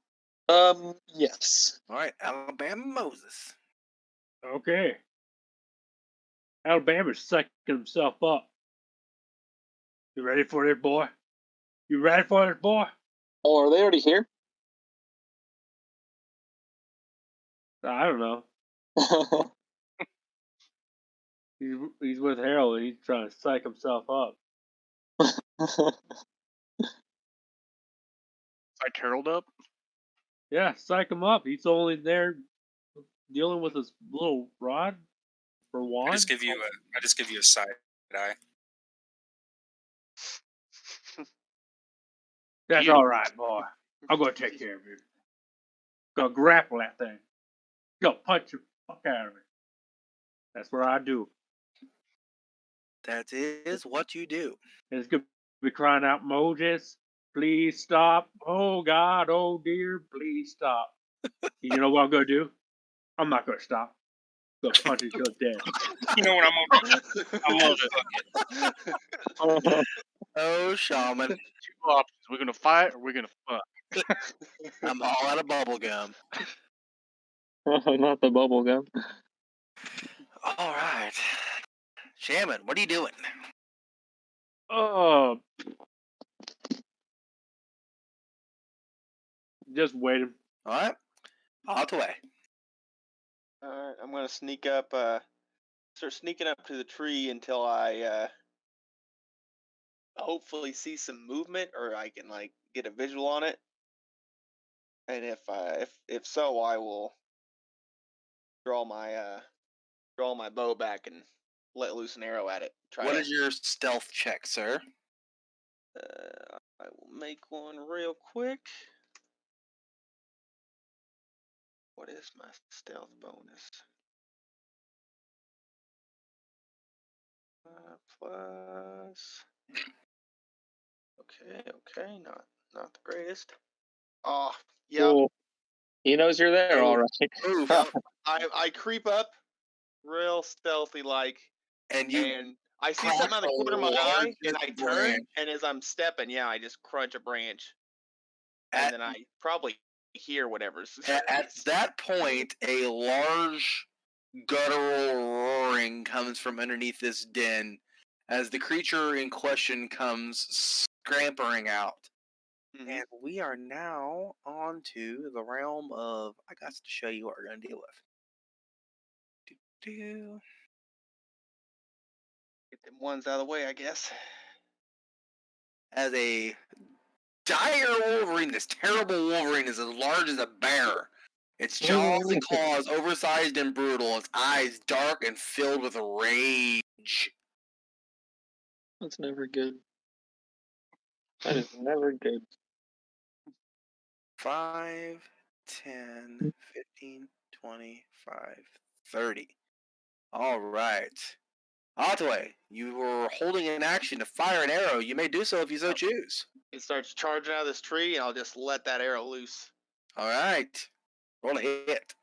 Yes. All right, Alabama Moses. Okay. Alabama's psyching himself up. You ready for this, boy? You ready for this, boy? Oh, are they already here? I don't know. He's with Harold and he's trying to psych himself up. Psych Harold up. Yeah, psych him up. He's only there dealing with his little rod for wand. I just give you a side eye. That's You- all right, boy. I'm gonna take care of you. Go grapple that thing. Go punch the fuck out of it. That's what I do. That is what you do. And it's gonna be crying out, Moses, please stop. Oh God, oh dear, please stop. You know what I'm gonna do? I'm not gonna stop. I'm gonna punch until dead. You know what I'm gonna do? I'm gonna fuck it. Oh, shaman. Two options. We're gonna fight or we're gonna fuck. I'm all out of bubble gum. Not the bubble gum. All right. Shaman, what are you doing? Just waiting. All right. Out the way. Alright, I'm gonna sneak up, start sneaking up to the tree until I, hopefully see some movement or I can, like, get a visual on it. And if so, I will draw my bow back and let loose an arrow at it. What is your stealth check, sir? I will make one real quick. What is my stealth bonus? Plus. Okay, not the greatest. Oh, yep. Cool. He knows you're there, all right. Oof. Yep. I creep up real stealthy like, And you and I see crunch something out of the corner of my a eye, and large I turn, branch. and as I'm stepping, yeah, I just crunch a branch, and At, then I probably hear whatever's. at that point, a large guttural roaring comes from underneath this den as the creature in question comes scampering out. Mhm. And we are now on to the realm of I got to show you what we're going to deal with. Do-do. Get them ones out of the way, I guess. As a dire Wolverine, this terrible Wolverine is as large as a bear. Its jaws and claws oversized and brutal, its eyes dark and filled with rage. That's never good. That is never good. 5, 10, 15, 25, 30. All right. Otway, you were holding an action to fire an arrow. You may do so if you so choose. It starts charging out of this tree, and I'll just let that arrow loose. All right. Roll a hit.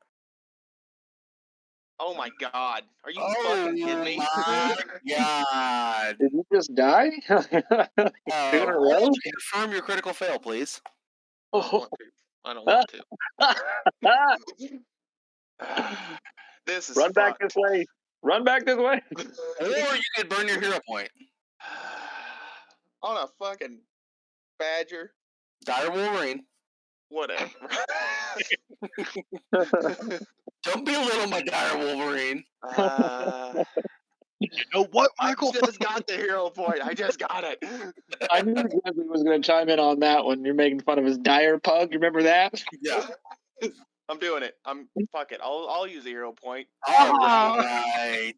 Oh my God! Are you Oh fucking kidding me? my God. Did you just die? 2 in a row? Confirm your critical fail, please. I don't want to. I don't want to. This is Run back fucked. this way. Run back this way. Or you could burn your hero point. On a fucking badger. Dire Wolverine. Whatever. Don't belittle my Dire Wolverine. You know what, I Michael? just got the hero point. I just got it. I knew Leslie was going to chime in on that one. You're making fun of his dire pug. You remember that? Yeah. I'm doing it. Fuck it. I'll use the hero point. All right.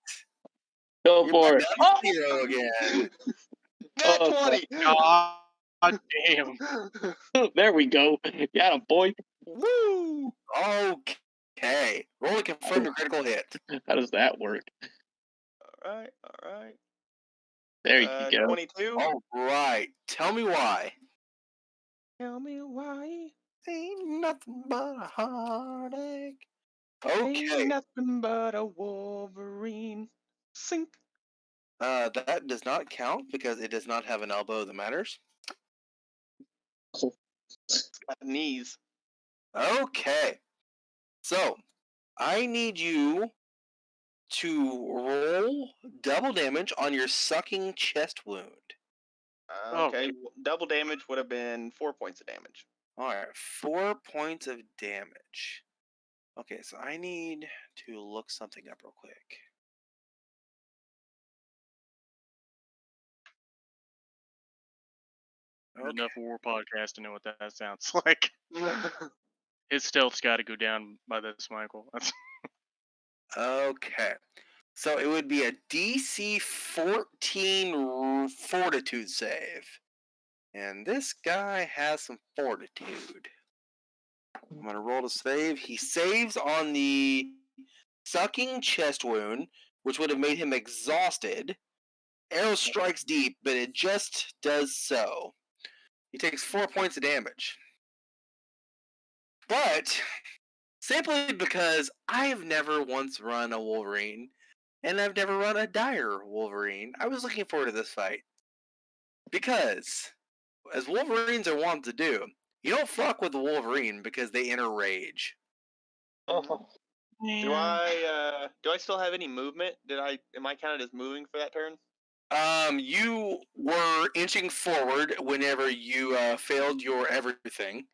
Go You're for back it. down to zero again. Nat Oh, 20. God damn. There we go. Got him, boy. Woo! Okay. Roll to confirm your critical hit. How does that work? All right. There you go. 22. All right. Tell me why. Tell me why. Ain't nothing but a heartache. Ain't Okay. nothing but a Wolverine. Sink. That does not count because it does not have an elbow that matters. It's got knees. Okay. So, I need you to roll double damage on your sucking chest wound. Okay. Double damage would have been 4 points of damage. Alright, 4 points of damage. Okay, so I need to look something up real quick. Okay. Enough war podcast to know what that sounds like. His stealth's got to go down by this, Michael. That's Okay. So it would be a DC 14 fortitude save. And this guy has some fortitude. I'm gonna roll to save. He saves on the sucking chest wound, which would have made him exhausted. Arrow strikes deep, but it just does so. He takes 4 points of damage. But simply because I have never once run a Wolverine, and I've never run a dire Wolverine, I was looking forward to this fight. Because, as Wolverines are wont to do, you don't fuck with the Wolverine because they enter rage. Oh, Do I still have any movement? Am I counted as moving for that turn? You were inching forward whenever you failed your everything.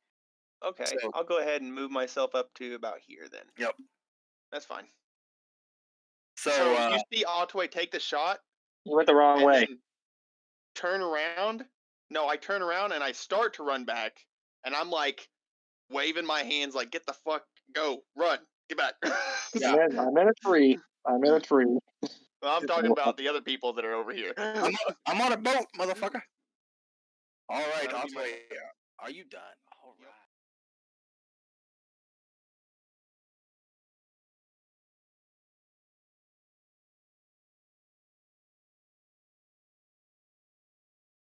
Okay, So- I'll go ahead and move myself up to about here then. Yep. That's fine. So, So you see Otway take the shot you went the wrong and way. then turn around. No, I turn around and I start to run back, and I'm like waving my hands like, "Get the fuck, go, run, get back." Yeah. I'm in a tree. I'm in a tree. Well, I'm talking about the other people that are over here. I'm on a boat, motherfucker. All right, That'll be my Otway, are you done?